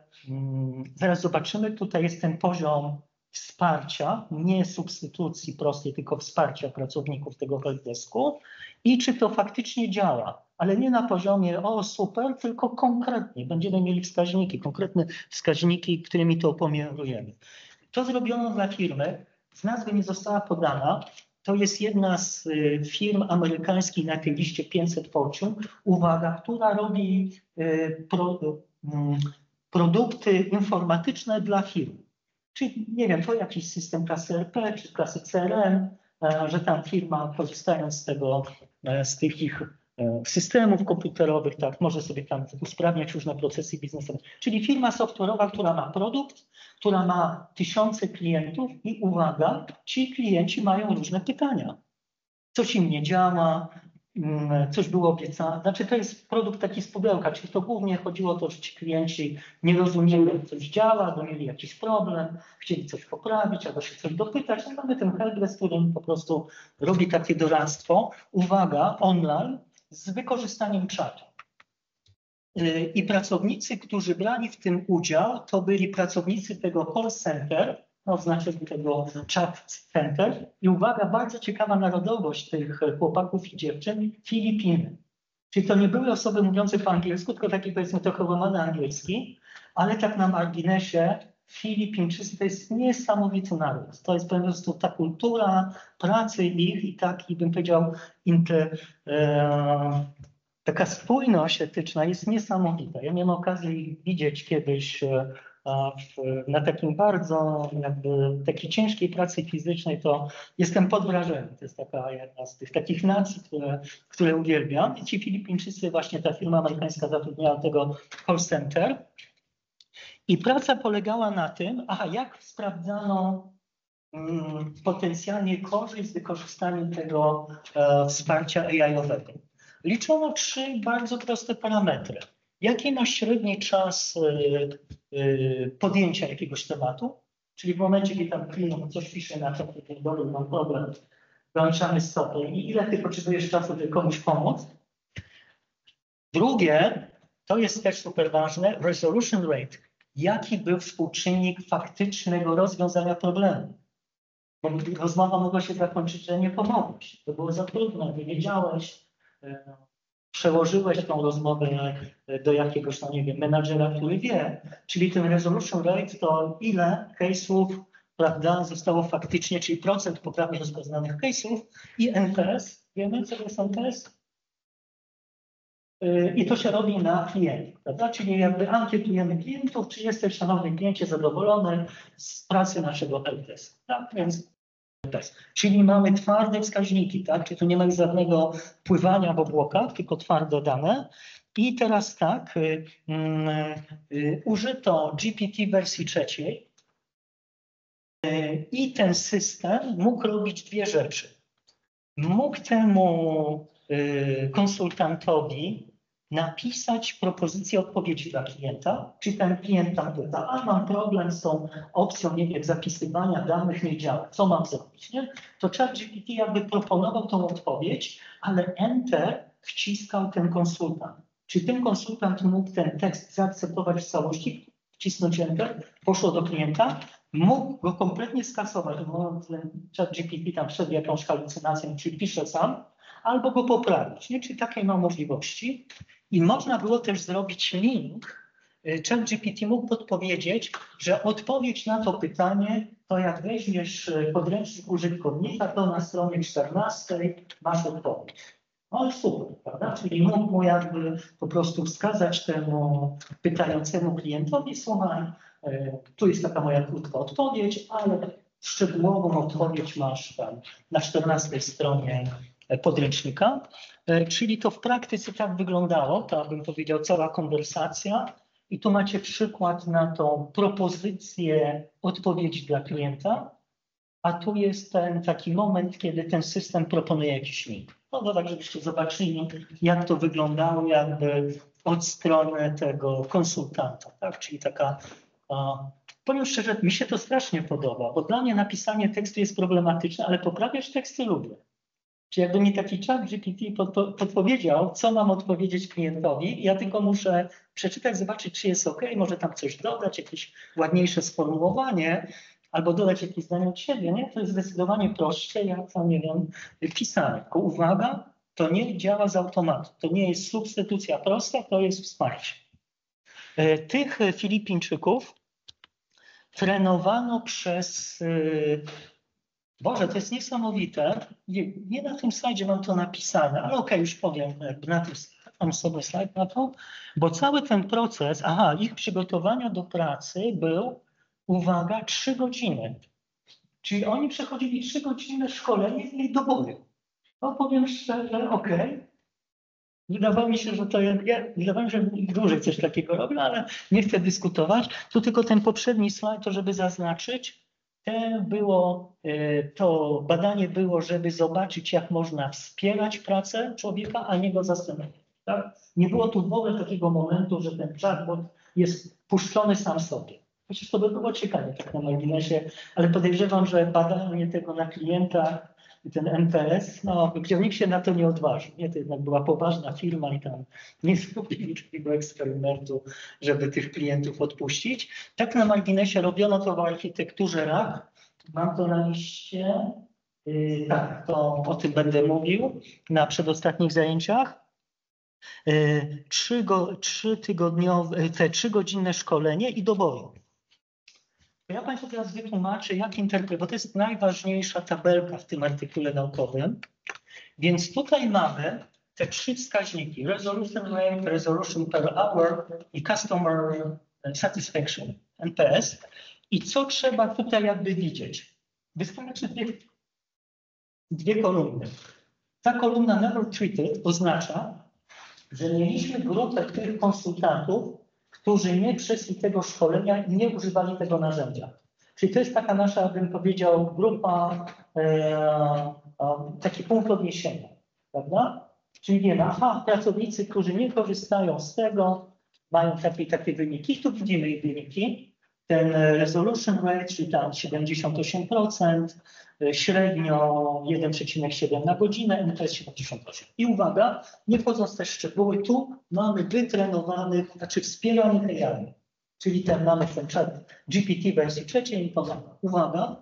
zaraz zobaczymy. Tutaj jest ten poziom wsparcia, nie substytucji prostej, tylko wsparcia pracowników tego helpdesku i czy to faktycznie działa, ale nie na poziomie o super, tylko konkretnie. Będziemy mieli wskaźniki, konkretne wskaźniki, którymi to pomiarujemy. To zrobiono dla firmy, z nazwy nie została podana, to jest jedna z firm amerykańskich na tej liście 500 Fortune, uwaga, która robi produkty informatyczne dla firm. Czyli nie wiem, to jakiś system klasy ERP czy klasy CRM, że tam firma korzystając z tych ich systemów komputerowych, tak, może sobie tam usprawniać różne procesy biznesowe. Czyli firma software'owa, która ma produkt, która ma tysiące klientów i uwaga, ci klienci mają różne pytania. Coś im nie działa, coś było obiecane. Znaczy to jest produkt taki z pudełka, czyli to głównie chodziło o to, że ci klienci nie rozumieli, jak coś działa, albo mieli jakiś problem, chcieli coś poprawić, albo się coś dopytać. No mamy ten helpdesk, który po prostu robi takie doradztwo, uwaga, online, z wykorzystaniem czatu. I pracownicy, którzy brali w tym udział, to byli pracownicy tego call center, no znaczy tego chat center. I uwaga, bardzo ciekawa narodowość tych chłopaków i dziewczyn, Filipiny. Czyli to nie były osoby mówiące po angielsku, tylko taki powiedzmy trochę łamany angielski, ale tak na marginesie Filipińczycy to jest niesamowity naród. To jest po prostu ta kultura pracy ich i taki, bym powiedział, taka spójność etyczna jest niesamowita. Ja miałem okazję ich widzieć kiedyś na takim bardzo jakby takiej ciężkiej pracy fizycznej, to jestem pod wrażeniem. To jest taka jedna z tych takich nacji, które uwielbiam. I ci Filipińczycy, właśnie ta firma amerykańska zatrudniała tego call center. I praca polegała na tym, jak sprawdzano potencjalnie korzyść z wykorzystaniem tego wsparcia AI-owego. Liczono 3 bardzo proste parametry. Jaki ma średni czas podjęcia jakiegoś tematu? Czyli w momencie, kiedy tam klient coś pisze na czacie, dobry, mam problem, włączamy stopę i ile ty potrzebujesz czasu, żeby komuś pomóc? Drugie, to jest też super ważne, resolution rate. Jaki był współczynnik faktycznego rozwiązania problemu? Bo rozmowa mogła się zakończyć, że nie pomogłeś. To było za trudne, nie wiedziałeś, przełożyłeś tą rozmowę do jakiegoś, no nie wiem, menadżera, który wie. Czyli ten resolution rate to ile case'ów, prawda, zostało faktycznie, czyli procent poprawnie rozpoznanych case'ów i NPS. Wiemy, co to jest NPS? I to się robi na klientów, prawda? Czyli jakby ankietujemy klientów, czy jesteś, szanowny kliencie, zadowolony z pracy naszego helpdeska, tak? Więc czyli mamy twarde wskaźniki, tak? Czyli tu nie ma już żadnego pływania w obłokach, tylko twarde dane. I teraz tak, użyto GPT wersji 3 i ten system mógł robić dwie rzeczy. Mógł temu konsultantowi napisać propozycję odpowiedzi dla klienta, czy ten klient tam pyta, a mam problem z tą opcją, nie wiem, zapisywania danych, nie działa, co mam zrobić, nie? To ChatGPT jakby proponował tą odpowiedź, ale Enter wciskał ten konsultant. Czy ten konsultant mógł ten tekst zaakceptować w całości, wcisnąć Enter, poszło do klienta, mógł go kompletnie skasować, bo ten ChatGPT tam przed jakąś halucynacją, czyli pisze sam, albo go poprawić, nie? Czyli takiej ma możliwości. I można było też zrobić link. ChatGPT mógł podpowiedzieć, że odpowiedź na to pytanie, to jak weźmiesz podręcznik użytkownika, to na stronie 14 masz odpowiedź. No super, prawda? Czyli mógł mu jakby po prostu wskazać temu pytającemu klientowi, słuchaj, tu jest taka moja krótka odpowiedź, ale szczegółową odpowiedź masz tam na 14 stronie podręcznika. Czyli to w praktyce tak wyglądało, to bym powiedział cała konwersacja. I tu macie przykład na tą propozycję odpowiedzi dla klienta, a tu jest ten taki moment, kiedy ten system proponuje jakiś link. No to tak, żebyście zobaczyli, jak to wyglądało jakby od strony tego konsultanta, tak? Czyli taka, powiem szczerze, mi się to strasznie podoba, bo dla mnie napisanie tekstu jest problematyczne, ale poprawiać teksty lubię. Czy jakby mi taki ChatGPT podpowiedział, co mam odpowiedzieć klientowi, ja tylko muszę przeczytać, zobaczyć, czy jest OK, może tam coś dodać, jakieś ładniejsze sformułowanie, albo dodać jakieś zdanie od siebie, nie? To jest zdecydowanie prostsze, jak tam, nie wiem, pisanie. Tylko uwaga, to nie działa z automatu. To nie jest substytucja prosta, to jest wsparcie. Tych Filipińczyków trenowano przez... Boże, to jest niesamowite. Nie na tym slajdzie mam to napisane, ale okej, już powiem, na tym mam sobie slajd na to, bo cały ten proces, ich przygotowania do pracy był, uwaga, 3 godziny. Czyli oni przechodzili 3 godziny szkolenie i doboru. No powiem szczerze, wydawało mi się, że to jest, wydawało mi się, że dłużej coś takiego robię, ale nie chcę dyskutować. Tu tylko ten poprzedni slajd, to żeby zaznaczyć, to badanie było, żeby zobaczyć, jak można wspierać pracę człowieka, a nie go zastępować. Tak? Nie było tu w ogóle takiego momentu, że ten chatbot jest puszczony sam sobie. Chociaż to by było ciekawe tak na marginesie, ale podejrzewam, że badanie tego na klientach, ten NPS, gdzie nikt się na to nie odważył. Nie, to jednak była poważna firma i tam nie zrobili takiego eksperymentu, żeby tych klientów odpuścić. Tak na marginesie robiono to w architekturze RAG. Mam to na liście. Tak, to o tym będę mówił na przedostatnich zajęciach. 3-godzinne szkolenie i doboru. Ja Państwu teraz wytłumaczę, jak interpretować, bo to jest najważniejsza tabelka w tym artykule naukowym. Więc tutaj mamy te 3 wskaźniki: resolution rate, resolution per hour i customer satisfaction, NPS. I co trzeba tutaj jakby widzieć? Wystarczy dwie kolumny. Ta kolumna never treated oznacza, że mieliśmy grupę tych konsultantów, którzy nie przeszli tego szkolenia i nie używali tego narzędzia. Czyli to jest taka nasza, bym powiedział, grupa, taki punkt odniesienia, prawda? Czyli wiemy, pracownicy, którzy nie korzystają z tego, mają takie wyniki. Tu widzimy ich wyniki. Ten resolution rate, czyli tam 78%, średnio 1,7 na godzinę, NPS 78. I uwaga, nie wchodząc też w szczegóły, tu mamy wytrenowanych, wspieranych AI. Czyli mamy ten chat GPT wersji 3 i to uwaga,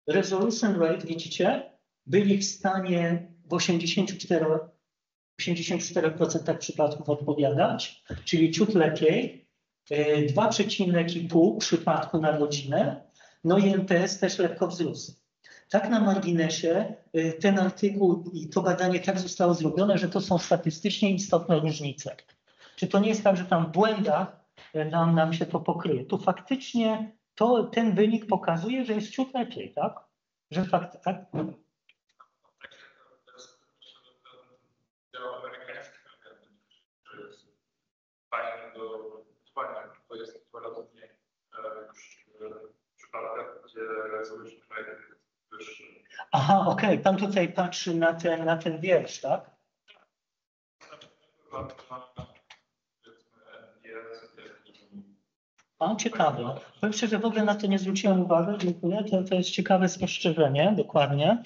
resolution rate, widzicie, byli w stanie w 84% przypadków odpowiadać, czyli ciut lepiej, 2,5 przypadku na godzinę, no i NPS też lekko wzrósł. Tak na marginesie, ten artykuł i to badanie tak zostało zrobione, że to są statystycznie istotne różnice. Czy to nie jest tak, że tam w błędach nam się to pokryje? Tu faktycznie ten wynik pokazuje, że jest ciut lepiej, tak? Że fakt, tak? Fajne do trwania, to jest 2 razy mniej już w przypadkach, gdzie resolution rate jest wyższy. Aha, okej, pan tutaj patrzy na ten wiersz, tak? A, ciekawe. Powiem szczerze, w ogóle na to nie zwróciłem uwagi, dziękuję. To jest ciekawe spostrzeżenie, dokładnie.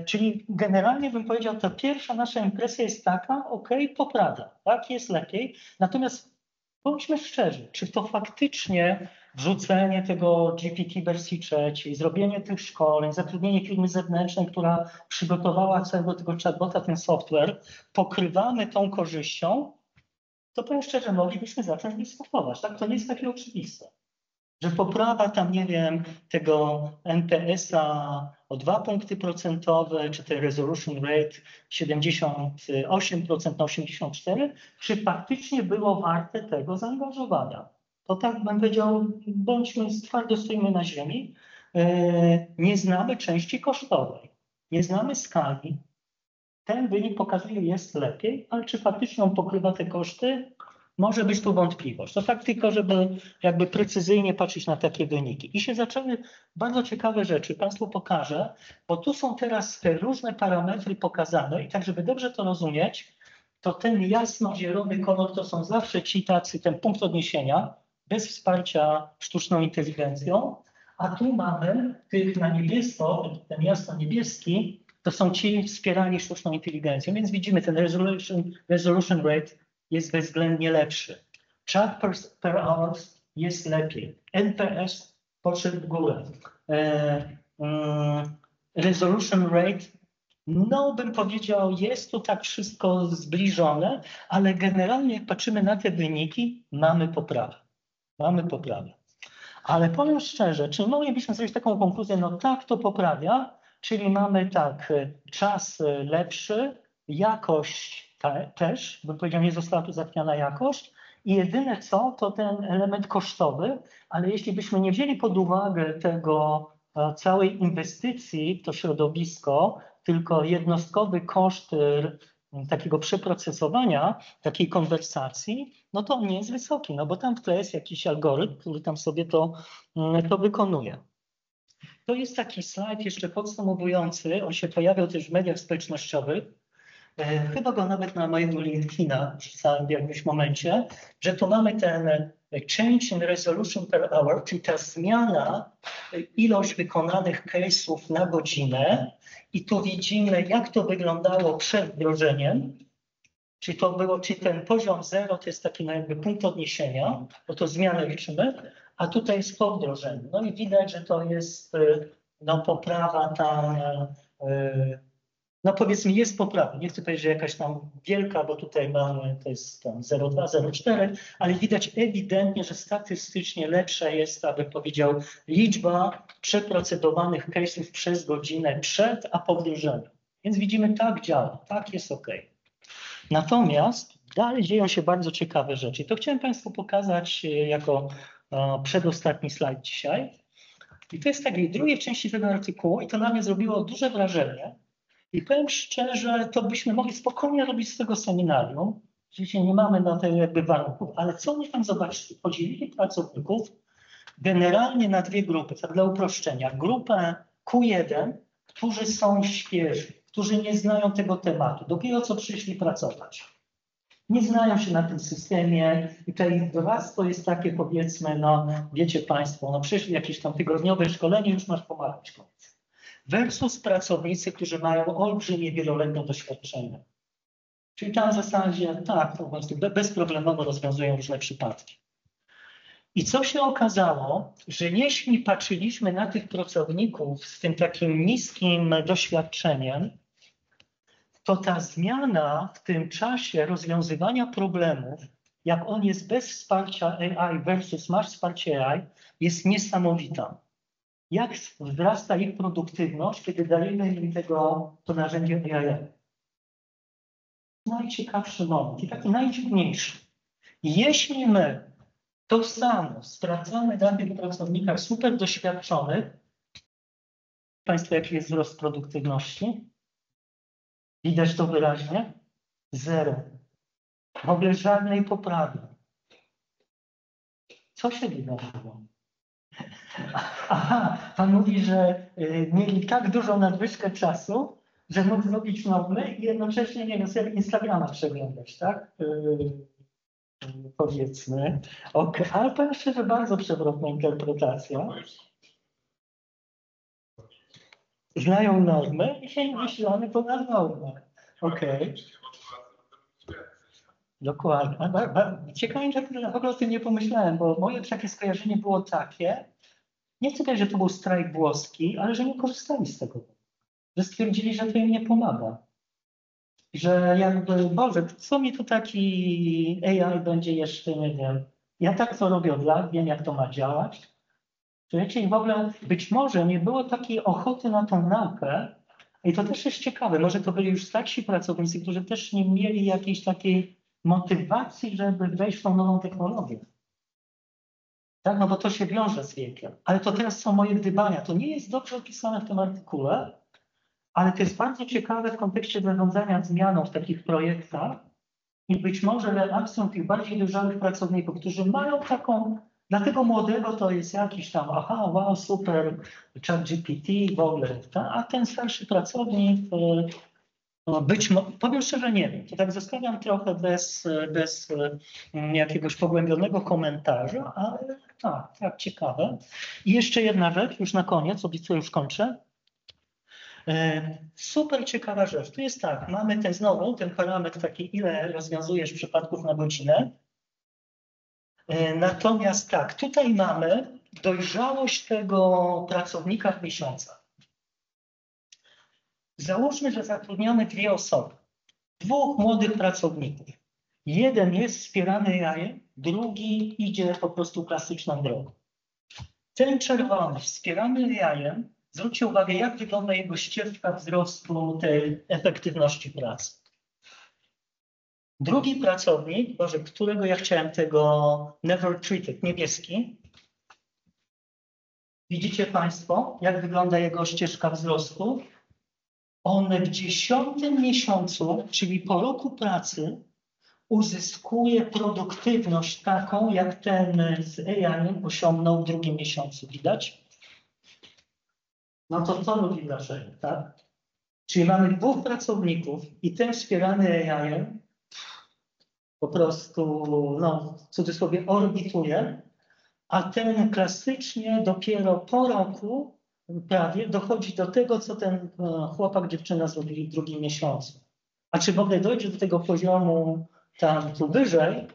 Czyli generalnie bym powiedział, ta pierwsza nasza impresja jest taka, poprawia, tak, jest lepiej. Natomiast bądźmy szczerzy, czy to faktycznie wrzucenie tego GPT wersji 3, zrobienie tych szkoleń, zatrudnienie firmy zewnętrznej, która przygotowała całego tego chatbota, ten software, pokrywamy tą korzyścią, to powiem szczerze, moglibyśmy zacząć dyskutować. Tak? To nie jest takie oczywiste. Że poprawa tam, nie wiem, tego NPS-a o 2 punkty procentowe, czy ten resolution rate 78% na 84%, czy faktycznie było warte tego zaangażowania? To tak bym powiedział, bądźmy twardo stoimy na ziemi. Nie znamy części kosztowej, nie znamy skali. Ten wynik pokazuje, jest lepiej, ale czy faktycznie on pokrywa te koszty? Może być tu wątpliwość. To tak tylko, żeby jakby precyzyjnie patrzeć na takie wyniki. I się zaczęły bardzo ciekawe rzeczy. Państwu pokażę, bo tu są teraz te różne parametry pokazane i tak, żeby dobrze to rozumieć, to ten jasno-zielony kolor to są zawsze ci tacy, ten punkt odniesienia, bez wsparcia sztuczną inteligencją, a tu mamy tych na niebiesko, ten jasno-niebieski, to są ci wspierani sztuczną inteligencją, więc widzimy ten resolution rate jest bezwzględnie lepszy. Chat per hour jest lepiej. NPS poszedł w górę. Resolution rate, no bym powiedział, jest tu tak wszystko zbliżone, ale generalnie jak patrzymy na te wyniki, mamy poprawę. Mamy poprawę. Ale powiem szczerze, czy moglibyśmy zrobić taką konkluzję, no tak, to poprawia, czyli mamy tak, czas lepszy, jakość też, bym powiedział, nie została tu zapewniona jakość i jedyne co, to ten element kosztowy, ale jeśli byśmy nie wzięli pod uwagę tego całej inwestycji w to środowisko, tylko jednostkowy koszt takiego przeprocesowania, takiej konwersacji, no to on nie jest wysoki, no bo tam w tle jest jakiś algorytm, który tam sobie to wykonuje. To jest taki slajd jeszcze podsumowujący, on się pojawiał też w mediach społecznościowych, chyba go nawet na mojego LinkedIna wrzucałem w jakimś momencie, że tu mamy ten change in resolution per hour, czyli ta zmiana, ilość wykonanych case'ów na godzinę i tu widzimy, jak to wyglądało przed wdrożeniem, czyli ten poziom 0 to jest taki jakby punkt odniesienia, bo to zmianę liczymy, a tutaj jest po wdrożeniu. No i widać, że to jest poprawa tam, no powiedzmy jest poprawa. Nie chcę powiedzieć, że jakaś tam wielka, bo tutaj mamy, to jest tam 0,2, 0,4, ale widać ewidentnie, że statystycznie lepsza jest, abym powiedział, liczba przeprocedowanych case'ów przez godzinę przed, a po wdrożeniu. Więc widzimy, tak działa, tak jest OK. Natomiast dalej dzieją się bardzo ciekawe rzeczy. To chciałem Państwu pokazać jako przedostatni slajd dzisiaj. I to jest takiej drugiej części tego artykułu i to na mnie zrobiło duże wrażenie. I powiem szczerze, to byśmy mogli spokojnie robić z tego seminarium. Oczywiście nie mamy na to jakby warunków, ale co oni tam zobaczyli? Podzielili pracowników generalnie na dwie grupy, tak dla uproszczenia. Grupę Q1, którzy są świeży, którzy nie znają tego tematu, dopiero co przyszli pracować. Nie znają się na tym systemie i tutaj doradztwo jest takie, powiedzmy, no wiecie Państwo, no przyszli jakieś tam tygodniowe szkolenie, już masz pomagać komuś. Versus pracownicy, którzy mają olbrzymie, wieloletnie doświadczenie. Czyli tam w zasadzie tak, po prostu bezproblemowo rozwiązują różne przypadki. I co się okazało, że jeśli patrzyliśmy na tych pracowników z tym takim niskim doświadczeniem, to ta zmiana w tym czasie rozwiązywania problemów, jak on jest bez wsparcia AI versus masz wsparcie AI, jest niesamowita. jak wzrasta ich produktywność, kiedy dajemy im to narzędzie AI. Najciekawszy moment i taki najdziwniejszy. Jeśli my to samo sprawdzamy na tych pracownikach super doświadczonych, Państwo, jaki jest wzrost produktywności? Widać to wyraźnie? Zero. W ogóle żadnej poprawy. Co się wydarzyło? Aha, Pan mówi, że mieli tak dużą nadwyżkę czasu, że mógł zrobić nowy i jednocześnie, nie wiem, sobie Instagrama przeglądać, tak? Powiedzmy. Okay. Ale powiem szczerze, bardzo przewrotna interpretacja. Znają normy i się myślony ponad normę. Okej. Dokładnie. Ciekawe, że w ogóle o tym nie pomyślałem, bo moje takie skojarzenie było takie, nie tyle, że to był strajk włoski, ale że nie korzystali z tego. Że stwierdzili, że to im nie pomaga. Że jakby, Boże, co mi tu taki AI będzie jeszcze, nie wiem. Ja tak to robię od lat, wiem jak to ma działać. Wiecie, i w ogóle być może nie było takiej ochoty na tą naukę, i to też jest ciekawe, może to byli już starsi pracownicy, którzy też nie mieli jakiejś takiej motywacji, żeby wejść w tą nową technologię. Tak, no bo to się wiąże z wiekiem. Ale to teraz są moje gdybania. To nie jest dobrze opisane w tym artykule, ale to jest bardzo ciekawe w kontekście zarządzania zmianą w takich projektach i być może reakcją tych bardziej dojrzałych pracowników, którzy mają taką, dla tego młodego to jest jakiś tam, aha, wow, super, ChatGPT w ogóle, a ten starszy pracownik, powiem szczerze, nie wiem, to tak zostawiam trochę bez jakiegoś pogłębionego komentarza, ale tak, ciekawe. I jeszcze jedna rzecz, już na koniec, obiecuję, już kończę. Super ciekawa rzecz. Tu jest tak, mamy ten parametr taki, ile rozwiązujesz przypadków na godzinę. Natomiast tak, tutaj mamy dojrzałość tego pracownika w miesiącach. Załóżmy, że zatrudniamy dwie osoby, dwóch młodych pracowników. Jeden jest wspierany AI, drugi idzie po prostu klasyczną drogą. Ten czerwony wspierany AI, zwróćcie uwagę, jak wygląda jego ścieżka wzrostu tej efektywności pracy. Drugi pracownik, Boże, którego ja chciałem tego never treated, niebieski. Widzicie Państwo, jak wygląda jego ścieżka wzrostu? On w 10. miesiącu, czyli po roku pracy, uzyskuje produktywność taką, jak ten z AI osiągnął w 2. miesiącu. Widać? No to robi wrażenie, tak? Czyli mamy dwóch pracowników i ten wspierany AI po prostu, w cudzysłowie, orbituje, a ten klasycznie dopiero po roku prawie dochodzi do tego, co ten chłopak, dziewczyna zrobili w 2. miesiącu. A czy w ogóle dojdzie do tego poziomu tam tu wyżej,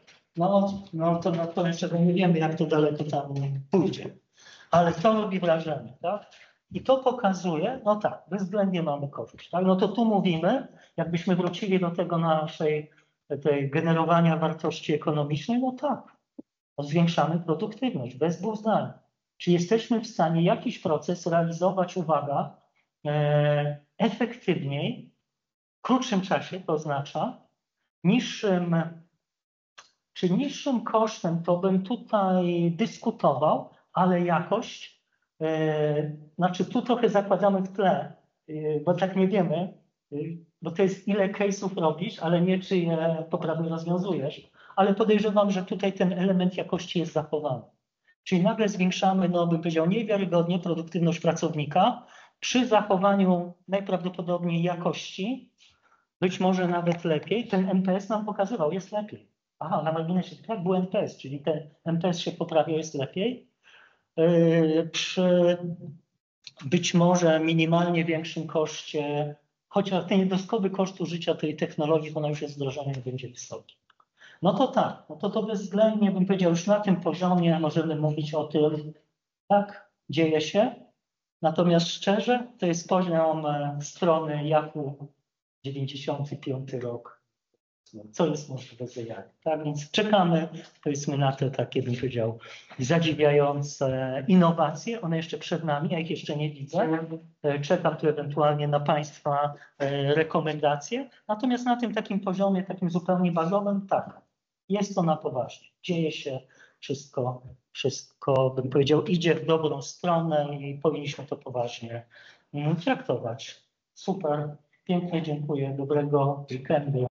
to jeszcze nie wiemy, jak to daleko tam pójdzie. Ale to robi wrażenie, tak? I to pokazuje, bezwzględnie mamy korzyść. Tak? No to tu mówimy, jakbyśmy wrócili do tego tej generowania wartości ekonomicznej, zwiększamy produktywność, bez dwóch zdań. Czy jesteśmy w stanie jakiś proces realizować, uwaga, efektywniej, w krótszym czasie, to oznacza niższym kosztem, to bym tutaj dyskutował, ale jakość, tu trochę zakładamy w tle, bo tak nie wiemy, bo to jest ile case'ów robisz, ale nie czy je poprawnie rozwiązujesz, ale podejrzewam, że tutaj ten element jakości jest zachowany. Czyli nagle zwiększamy, bym powiedział, niewiarygodnie produktywność pracownika przy zachowaniu najprawdopodobniej jakości, być może nawet lepiej. Ten NPS nam pokazywał, jest lepiej. Aha, na marginesie, tak był NPS, czyli ten NPS się poprawia, jest lepiej. Przy być może minimalnie większym koszcie, chociaż ten jednostkowy koszt użycia tej technologii, ona już jest wdrożona i będzie wysoki. To bezwzględnie bym powiedział, już na tym poziomie możemy mówić o tym, tak, dzieje się. Natomiast szczerze, to jest poziom strony Yahoo 95 rok. co jest możliwe z AI. Tak więc czekamy, powiedzmy, na te takie, bym powiedział, zadziwiające innowacje. One jeszcze przed nami, ja ich jeszcze nie widzę. Czekam tu ewentualnie na Państwa rekomendacje. Natomiast na tym takim poziomie, takim zupełnie bazowym, tak, jest to na poważnie. Dzieje się wszystko, bym powiedział, idzie w dobrą stronę i powinniśmy to poważnie traktować. Super, pięknie dziękuję, dobrego weekendu.